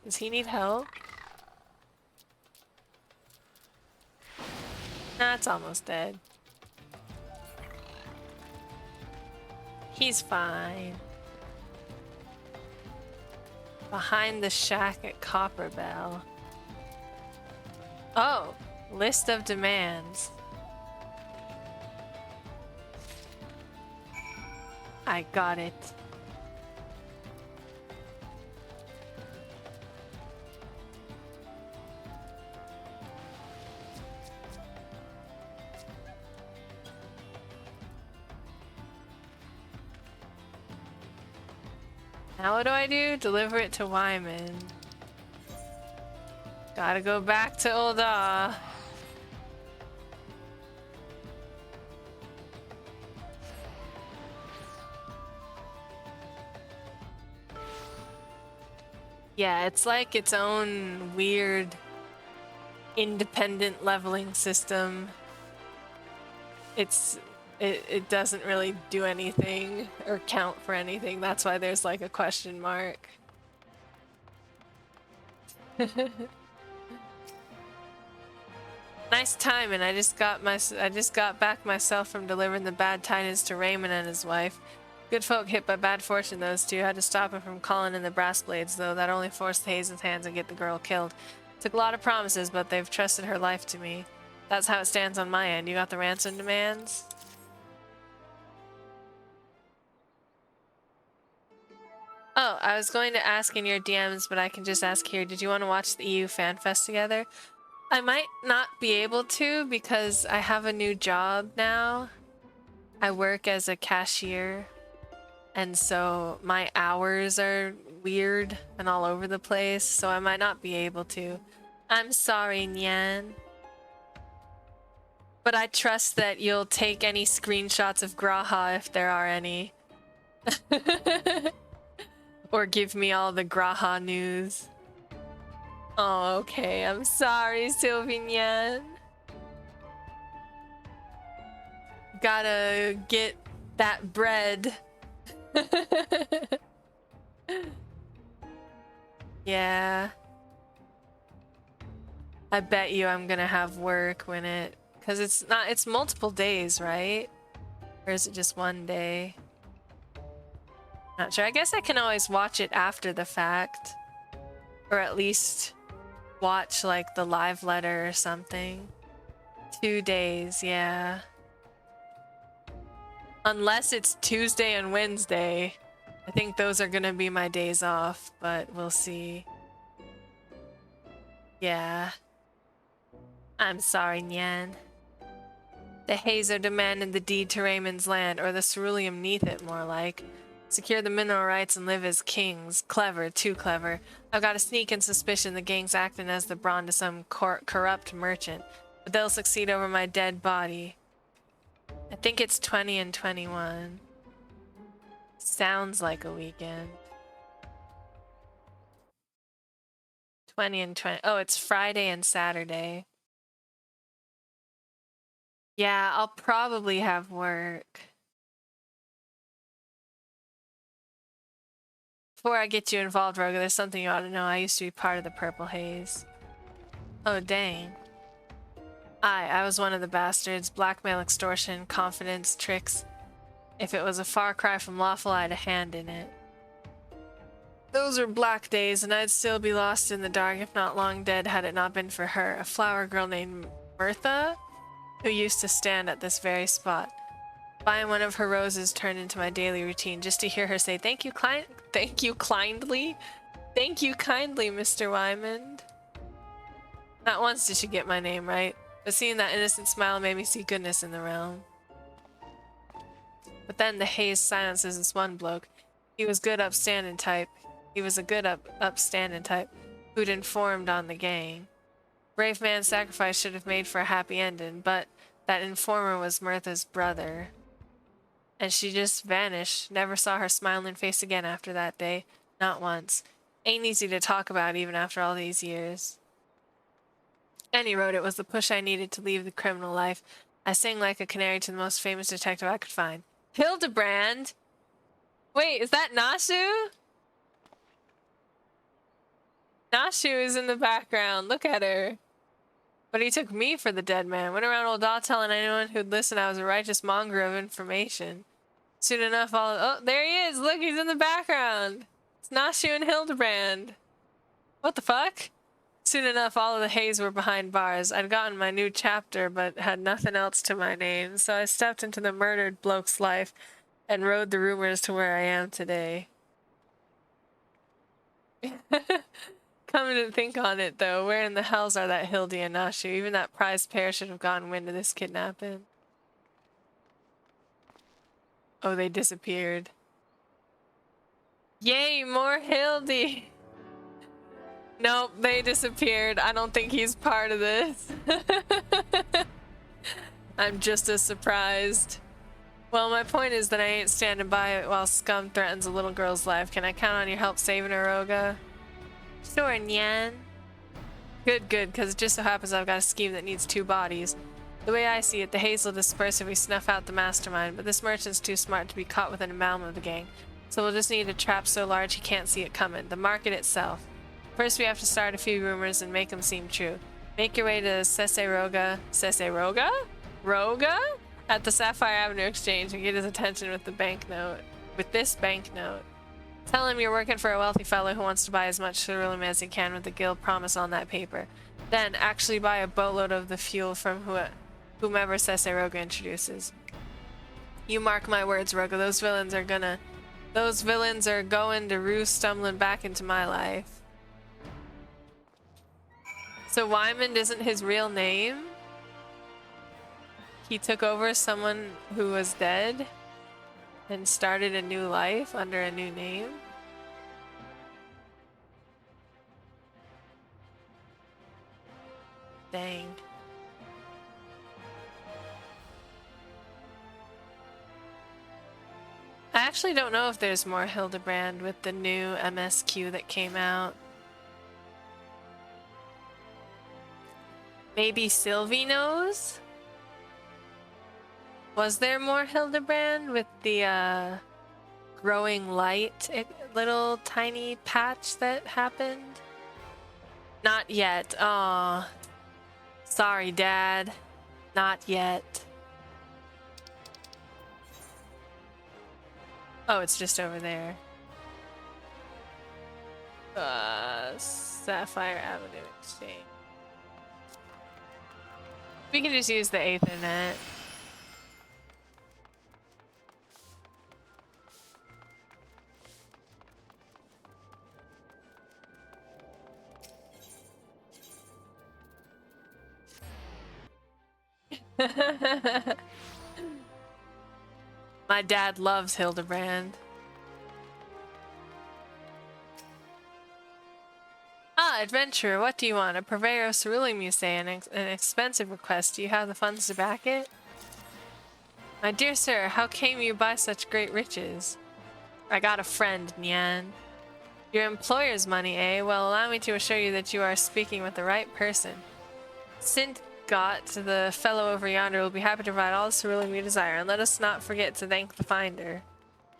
does he need help? Nah, it's almost dead. He's fine. Behind the shack at Copperbell. Oh, list of demands. I got it. Now what do? Deliver it to Wyman. Gotta go back to Ul'dah. Yeah, it's like its own weird independent leveling system. It doesn't really do anything or count for anything. That's why there's like a question mark. Nice timing. I just got back myself from delivering the bad tidings to Raymond and his wife. Good folk hit by bad fortune, those two. Had to stop him from calling in the brass blades, though. That only forced Haze's hands and get the girl killed. Took a lot of promises, but they've trusted her life to me. That's how it stands on my end. You got the ransom demands? Oh, I was going to ask in your DMs, but I can just ask here. Did you want to watch the EU Fan Fest together? I might not be able to because I have a new job now. I work as a cashier. And so my hours are weird and all over the place, so I might not be able to. I'm sorry, Nyan. But I trust that you'll take any screenshots of G'raha if there are any. Or give me all the G'raha news. Oh, okay. I'm sorry, Sylvie Nyan. Gotta get that bread. Yeah. I bet you I'm gonna have work when cause it's multiple days, right? Or is it just one day? Not sure. I guess I can always watch it after the fact. Or at least watch like the live letter or something. 2 days, yeah. Unless it's Tuesday and Wednesday. I think those are gonna be my days off, but we'll see. Yeah. I'm sorry, Nyan. The Hazer demanded the deed to Raymond's land, or the ceruleum neath it, more like. Secure the mineral rights and live as kings. Clever, too clever. I've got a sneaking suspicion the gang's acting as the brawn to some corrupt merchant, but they'll succeed over my dead body. I think it's 20 and 21. Sounds like a weekend. 20 and 20. Oh, it's Friday and Saturday. Yeah, I'll probably have work. Before I get you involved, Roga, there's something you ought to know. I used to be part of the Purple Haze. Oh, dang. I was one of the bastards. Blackmail, extortion, confidence, tricks. If it was a far cry from lawful, I had a hand in it. Those were black days, and I'd still be lost in the dark, if not long dead, had it not been for her. A flower girl named Mirtha, who used to stand at this very spot. Buying one of her roses turned into my daily routine, just to hear her say, Thank you kindly, Mr. Wymond. Not once did she get my name right, but seeing that innocent smile made me see goodness in the realm. But then the Haze silences this one bloke. He was good upstanding type. He was a good upstanding type who'd informed on the gang. Brave man's sacrifice should have made for a happy ending, but that informer was Mirtha's brother. And she just vanished. Never saw her smiling face again after that day. Not once. Ain't easy to talk about even after all these years. Any road, it was the push I needed to leave the criminal life. I sang like a canary to the most famous detective I could find. Hildebrand? Wait, is that Nashu? Nashu is in the background. Look at her. But he took me for the dead man. Went around old Daw telling anyone who'd listen I was a righteous monger of information. Soon enough, oh, there he is! Look, he's in the background! It's Nashu and Hildebrand. What the fuck? Soon enough, all of the Haze were behind bars. I'd gotten my new chapter, but had nothing else to my name, so I stepped into the murdered bloke's life and rode the rumors to where I am today. Coming to think on it, though, where in the hells are that Hildy and Nashu? Even that prized pair should have gotten wind of this kidnapping. Oh, they disappeared. Yay, more Hildy! Nope, they disappeared. I don't think he's part of this. I'm just as surprised. Well, my point is that I ain't standing by while scum threatens a little girl's life. Can I count on your help saving her, Roga? Sure, Nyan. Good, because it just so happens I've got a scheme that needs 2 bodies. The way I see it, the Haze will disperse if we snuff out the mastermind, but this merchant's too smart to be caught with an embalm of the gang. So we'll just need a trap so large he can't see it coming. The market itself. First, we have to start a few rumors and make them seem true. Make your way to Roga? Roga? At the Sapphire Avenue Exchange and get his attention with this banknote. Tell him you're working for a wealthy fellow who wants to buy as much ceruleum as he can with the guild promise on that paper. Then, actually buy a boatload of the fuel from whomever Roga introduces. You mark my words, Roga, those villains are going to roost stumbling back into my life. So Wymond isn't his real name? He took over someone who was dead and started a new life under a new name? Dang. I actually don't know if there's more Hildebrand with the new MSQ that came out. Maybe Sylvie knows? Was there more Hildebrand with the growing light little tiny patch that happened? Not yet. Aw. Sorry, Dad. Not yet. Oh, it's just over there. Sapphire Avenue Exchange. We can just use the Aethernet. My dad loves Hildebrand. Ah, adventurer, what do you want? A purveyor of ceruleum, you say, an expensive request. Do you have the funds to back it? My dear sir, how came you by such great riches? I got a friend, Nyan. Your employer's money, eh? Well, allow me to assure you that you are speaking with the right person. Sint Got, the fellow over yonder, will be happy to provide all the ceruleum you desire, and let us not forget to thank the finder.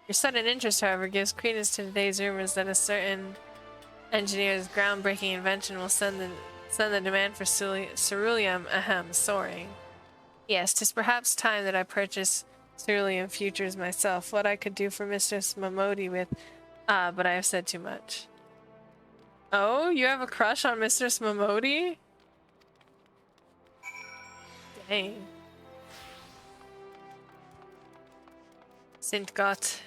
Your sudden interest, however, gives credence to today's rumors that a certain engineer's groundbreaking invention will send the demand for ceruleum soaring. Yes, 'tis perhaps time that I purchase ceruleum futures myself. What I could do for Mistress Momodi with... but I have said too much. Oh, you have a crush on Mistress Momodi? Dang. Sint-Got.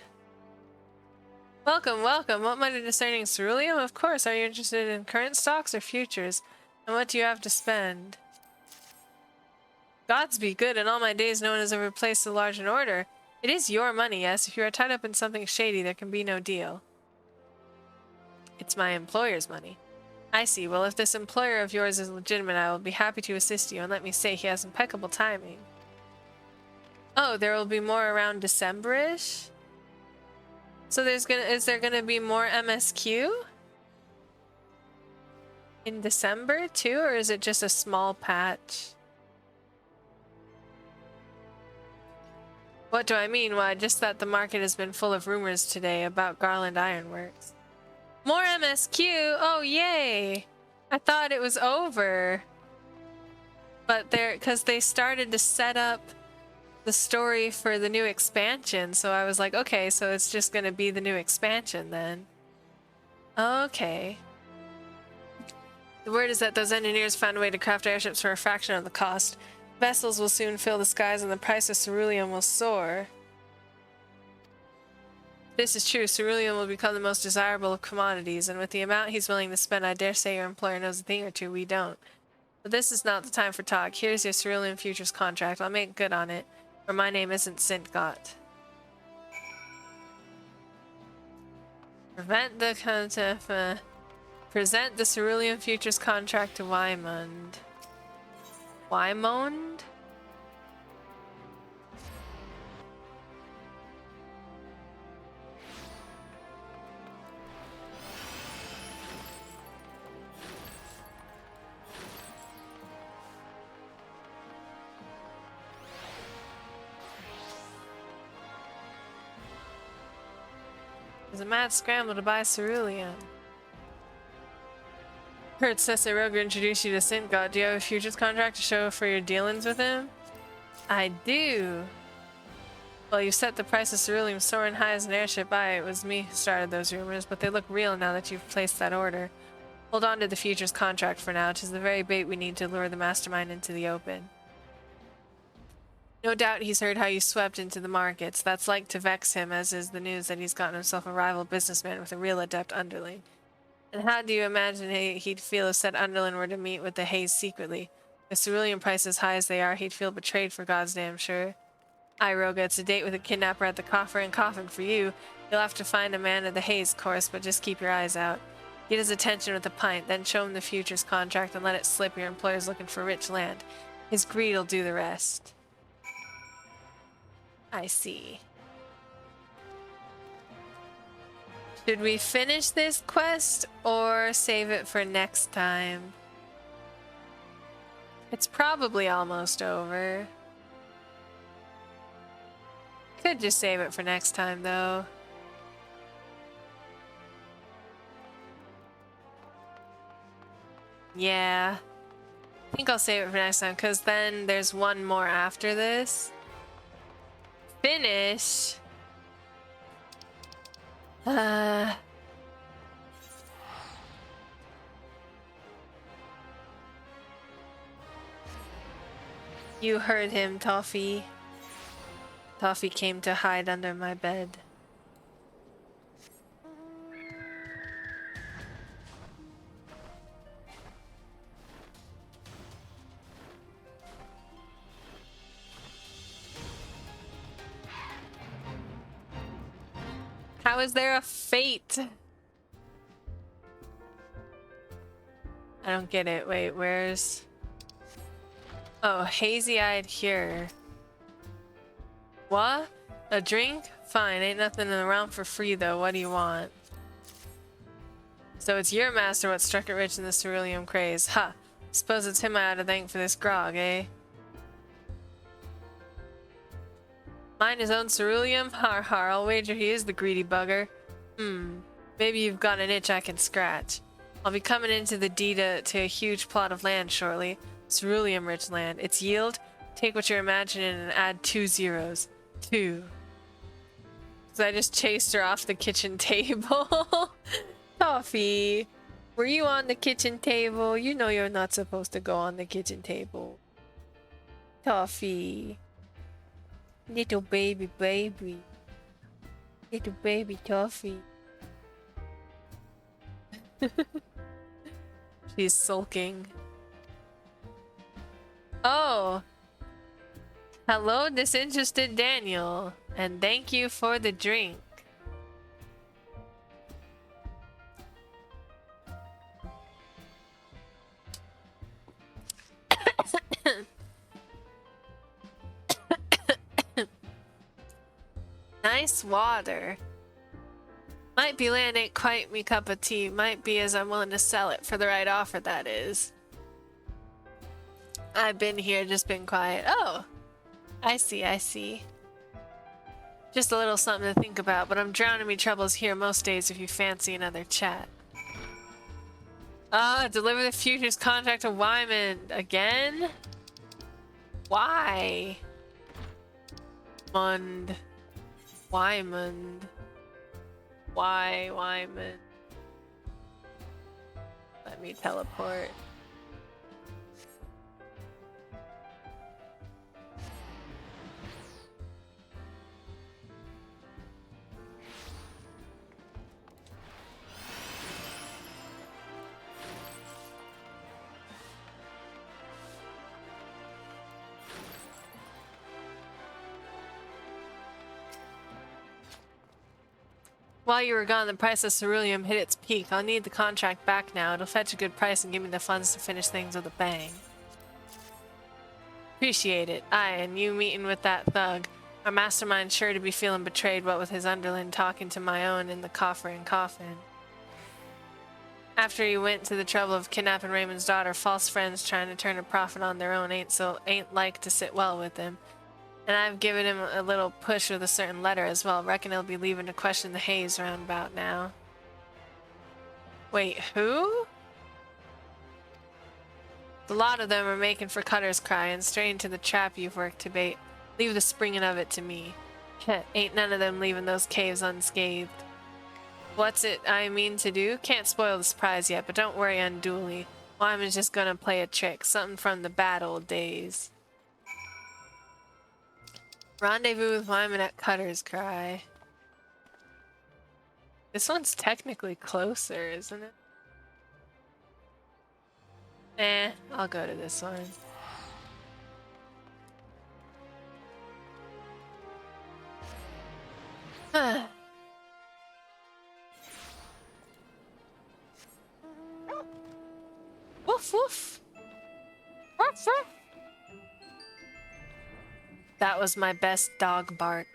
Welcome, welcome. What mighty discerning ceruleum? Of course. Are you interested in current stocks or futures? And what do you have to spend? Gods be good. In all my days, no one has ever placed so large an order. It is your money, yes. If you are tied up in something shady, there can be no deal. It's my employer's money. I see. Well, if this employer of yours is legitimate, I will be happy to assist you, and let me say, he has impeccable timing. Oh, there will be more around December-ish? So is there gonna be more MSQ? In December too, or is it just a small patch? What do I mean? Why, just that the market has been full of rumors today about Garland Ironworks. More MSQ! Oh, yay! I thought it was over. But because they started to set up the story for the new expansion, so I was like, okay, so it's just gonna be the new expansion then. Okay. The word is that those engineers found a way to craft airships for a fraction of the cost. Vessels will soon fill the skies and the price of ceruleum will soar. This is true. Ceruleum will become the most desirable of commodities, and with the amount he's willing to spend, I dare say your employer knows a thing or two we don't. But this is not the time for talk. Here's your ceruleum futures contract. I'll make good on it, or my name isn't Sint-Got. Present the ceruleum futures contract to Wymond. Wymond? There's a mad scramble to buy ceruleum. Heard Sese Roger introduced you to Sint-Got. Do you have a futures contract to show for your dealings with him? I do. Well, you set the price of ceruleum soaring high as an airship. It was me who started those rumors, but they look real now that you've placed that order. Hold on to the futures contract for now. 'Tis the very bait we need to lure the mastermind into the open. No doubt he's heard how you swept into the markets. That's like to vex him, as is the news that he's gotten himself a rival businessman with a real adept underling. And how do you imagine he'd feel if said underling were to meet with the Haze secretly? With ceruleum prices high as they are, he'd feel betrayed for God's damn sure. Aye, Roga, it's a date with a kidnapper at the coffer and coffin for you. You'll have to find a man of the Haze course, but just keep your eyes out. Get his attention with a pint, then show him the futures contract and let it slip. Your employer's looking for rich land. His greed'll do the rest. I see. Should we finish this quest or save it for next time? It's probably almost over. Could just save it for next time, though. Yeah. I think I'll save it for next time, because then there's one more after this. Finish? You heard him, Toffee. Toffee came to hide under my bed. How is there a fate? I don't get it. Wait, where's... Oh, hazy-eyed here. What? A drink? Fine, ain't nothing around for free though. What do you want? So it's your master what struck it rich in the ceruleum craze. Ha! Suppose it's him I ought to thank for this grog, eh? Mine his own ceruleum? Har har, I'll wager he is the greedy bugger. Maybe you've got an itch I can scratch. I'll be coming into the deed to a huge plot of land shortly. Ceruleum rich land. Its yield? Take what you're imagining and add 2 zeros. 2. So I just chased her off the kitchen table. Toffee, were you on the kitchen table? You know you're not supposed to go on the kitchen table. Toffee. Little baby. Little baby Toffee. She's sulking. Oh! Hello, disinterested Daniel, and thank you for the drink. Nice water. Might be land ain't quite me cup of tea. Might be as I'm willing to sell it for the right offer, that is. I've been here, just been quiet. Oh! I see. Just a little something to think about, but I'm drowning me troubles here most days if you fancy another chat. Deliver the future's contract to Wyman. Again? Why? Wyman. Why, Wyman? Let me teleport. While you were gone, the price of ceruleum hit its peak. I'll need the contract back now. It'll fetch a good price and give me the funds to finish things with a bang. Appreciate it. Aye, and you meeting with that thug. Our mastermind's sure to be feeling betrayed, what with his underling talking to my own in the coffer and coffin. After he went to the trouble of kidnapping Raymond's daughter, false friends trying to turn a profit on their own ain't like to sit well with him. And I've given him a little push with a certain letter as well. Reckon he'll be leaving to question the haze roundabout now. Wait, who? The lot of them are making for Cutter's Cry and straying to the trap you've worked to bait. Leave the springing of it to me. Ain't none of them leaving those caves unscathed. What's it I mean to do? Can't spoil the surprise yet, but don't worry unduly. Wyman's just gonna play a trick. Something from the bad old days. Rendezvous with Wyman at Cutter's Cry. This one's technically closer, isn't it? I'll go to this one. Woof woof. Woof woof. That was my best dog bark.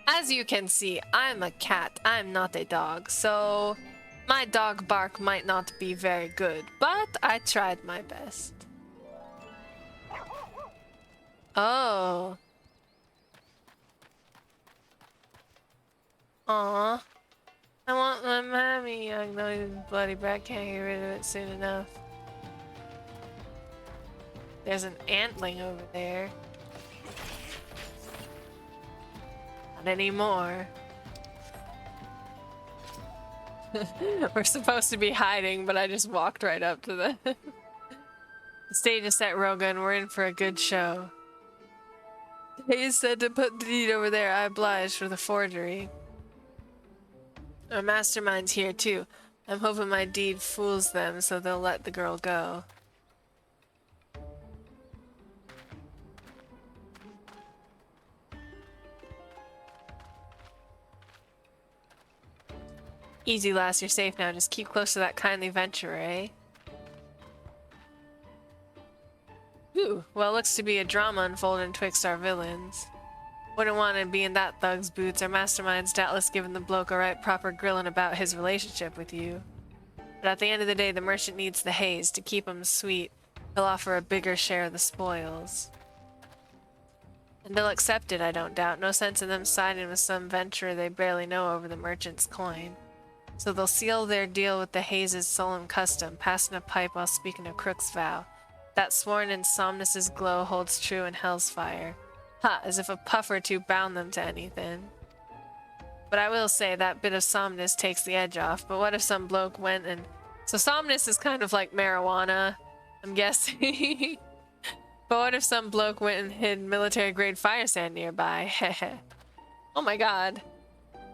As you can see, I'm a cat. I'm not a dog, so my dog bark might not be very good, but I tried my best. Oh. Aw. I want my mommy. I know this bloody brat can't get rid of it soon enough. There's an antling over there. Not anymore. We're supposed to be hiding, but I just walked right up to the... The stage is set, Rogan. We're in for a good show. He said to put the deed over there. I obliged for the forgery. Our mastermind's here too. I'm hoping my deed fools them so they'll let the girl go. Easy, lass. You're safe now. Just keep close to that kindly venturer, eh? Ooh, well, looks to be a drama unfolding twixt our villains. Wouldn't want to be in that thug's boots. Our mastermind's doubtless given the bloke a right proper grilling about his relationship with you. But at the end of the day, the merchant needs the haze. To keep him sweet, he'll offer a bigger share of the spoils. And they'll accept it, I don't doubt. No sense in them siding with some venturer they barely know over the merchant's coin. So they'll seal their deal with the haze's solemn custom, passing a pipe while speaking of Crook's vow. That sworn in Somnus's glow holds true in Hell's fire. Ha, as if a puff or two bound them to anything. But I will say that bit of Somnus takes the edge off. But what if some bloke went and... So Somnus is kind of like marijuana, I'm guessing. But what if some bloke went and hid military-grade fire sand nearby? Heh. Oh my god.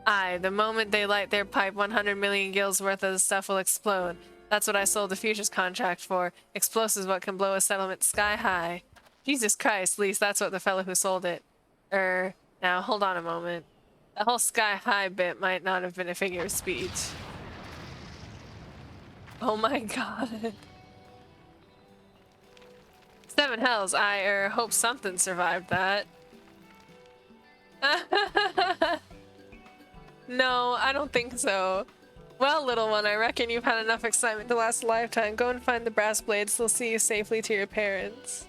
Aye, the moment they light their pipe, 100 million gills worth of the stuff will explode. That's what I sold the futures contract for. Explosives what can blow a settlement sky high. Jesus Christ, Lise, that's what the fellow who sold it. Now hold on a moment. The whole sky high bit might not have been a figure of speech. Oh my god. Seven hells, I hope something survived that. No, I don't think so. Well, little one, I reckon you've had enough excitement to last a lifetime. Go and find the brass blades. They'll see you safely to your parents.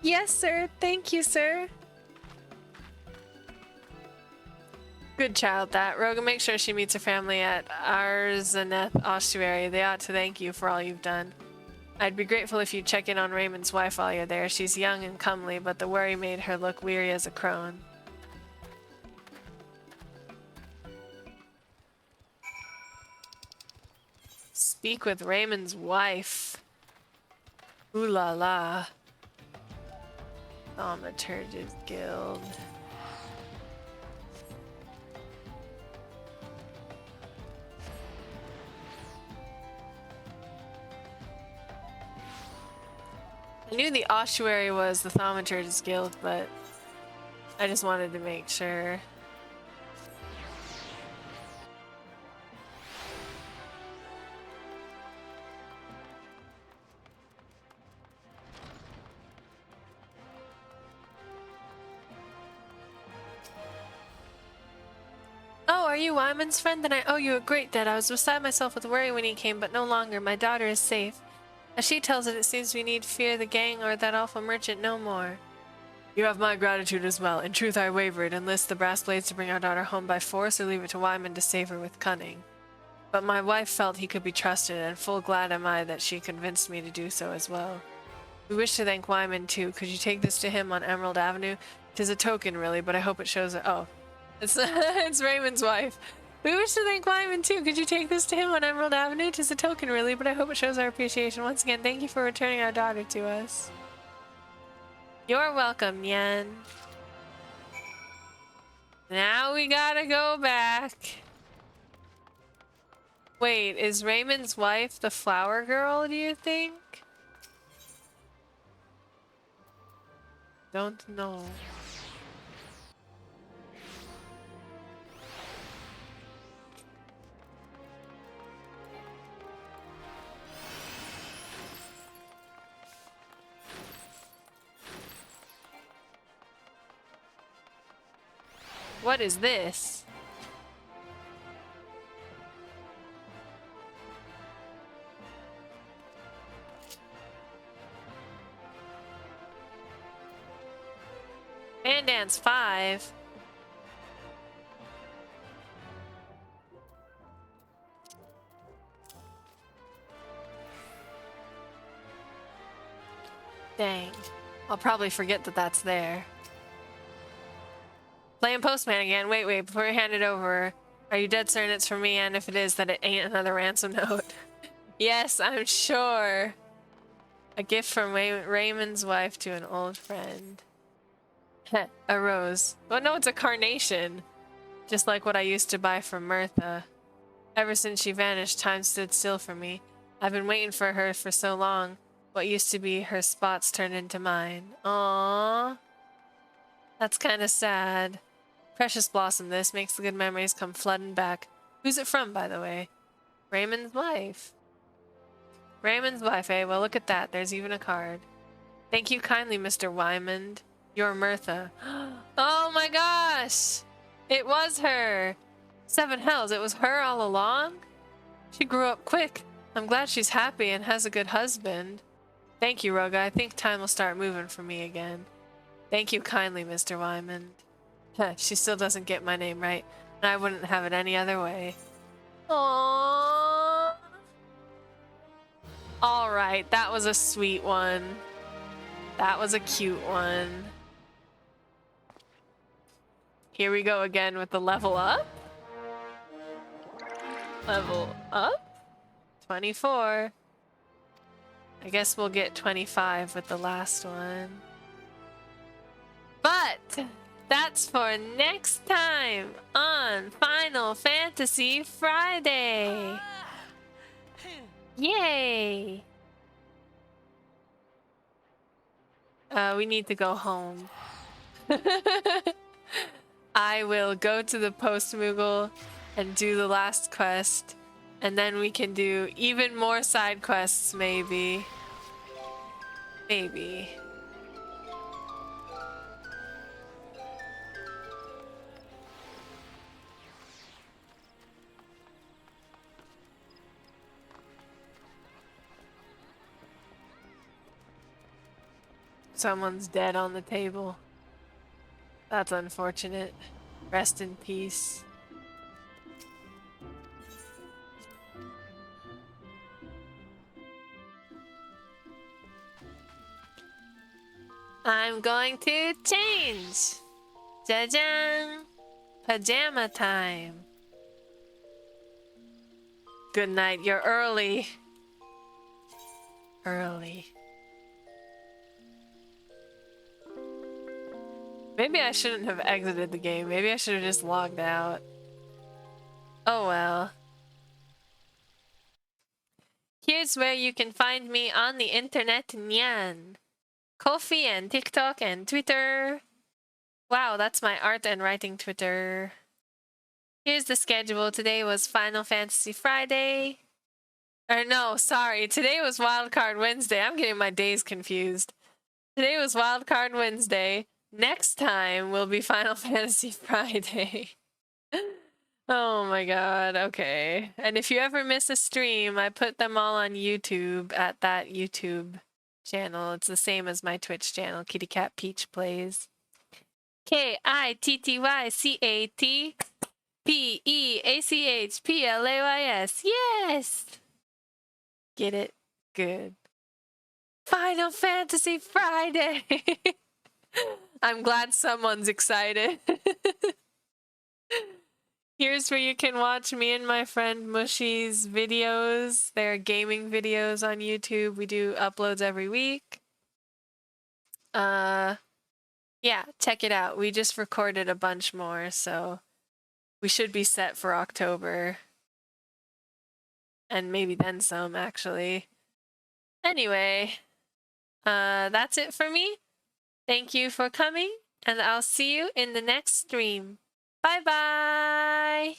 Yes, sir. Thank you, sir. Good child, that. Rogan, make sure she meets her family at Arzaneth Ossuary. They ought to thank you for all you've done. I'd be grateful if you'd check in on Raymond's wife while you're there. She's young and comely, but the worry made her look weary as a crone. Speak with Raymond's wife. Ooh la la. Thaumaturge's Guild. I knew the ossuary was the Thaumaturge's Guild, but I just wanted to make sure. Oh, are you Wyman's friend? Then I owe you a great debt. I was beside myself with worry when he came, but no longer. My daughter is safe. As she tells it, it seems we need fear the gang or that awful merchant no more. You have my gratitude as well. In truth, I wavered. Enlist the brass blades to bring our daughter home by force, or leave it to Wyman to save her with cunning. But my wife felt he could be trusted, and full glad am I that she convinced me to do so as well. We wish to thank Wyman too. Could you take this to him on Emerald Avenue? 'Tis a token, really, but I hope it shows... Oh. It's Raymond's wife. We wish to thank Wyman too. Could you take this to him on Emerald Avenue? 'Tis a token, really, but I hope it shows our appreciation. Once again, thank you for returning our daughter to us. You're welcome, Yen. Now we gotta go back. Wait, is Raymond's wife the flower girl, do you think? Don't know. What is this? Fan Dance 5. Dang. I'll probably forget that that's there. Playing Postman again. Wait, before you hand it over, are you dead certain it's for me? And if it is, that it ain't another ransom note? Yes, I'm sure. A gift from Raymond's wife to an old friend. A rose. Well, no, it's a carnation. Just like what I used to buy from Mirtha. Ever since she vanished, time stood still for me. I've been waiting for her for so long. What used to be her spots turned into mine. Aww. That's kind of sad. Precious blossom, this makes the good memories come flooding back. Who's it from, by the way? Raymond's wife. Raymond's wife, eh? Well, look at that. There's even a card. Thank you kindly, Mr. Wymond. You're Mirtha. Oh my gosh! It was her! 7 hells, it was her all along? She grew up quick. I'm glad she's happy and has a good husband. Thank you, Roga. I think time will start moving for me again. Thank you kindly, Mr. Wymond. She still doesn't get my name right, and I wouldn't have it any other way. Aww. Alright, that was a sweet one. That was a cute one. Here we go again with the level up. Level up? 24. I guess we'll get 25 with the last one. But that's for next time on Final Fantasy Friday. Yay! We need to go home. I will go to the Post-Moogle and do the last quest, and then we can do even more side quests, maybe. Maybe. Someone's dead on the table. That's unfortunate. Rest in peace. I'm going to change. Jajang! Pajama time. Good night, you're early. Early. Maybe I shouldn't have exited the game. Maybe I should have just logged out. Oh well. Here's where you can find me on the internet, nyan. Ko-fi and TikTok and Twitter. Wow, that's my art and writing Twitter. Here's the schedule. Today was Final Fantasy Friday. Or no, sorry. Today was Wildcard Wednesday. I'm getting my days confused. Today was Wildcard Wednesday. Next time will be Final Fantasy Friday. Oh my god, okay. And if you ever miss a stream, I put them all on YouTube at that YouTube channel. It's the same as my Twitch channel, Kitty Cat Peach Plays. KITTYCATPEACHPLAYS. Yes! Get it? Good. Final Fantasy Friday! I'm glad someone's excited. Here's where you can watch me and my friend Mushy's videos. They're gaming videos on YouTube. We do uploads every week. Yeah, check it out. We just recorded a bunch more, so we should be set for October. And maybe then some, actually. Anyway, that's it for me. Thank you for coming, and I'll see you in the next stream. Bye-bye!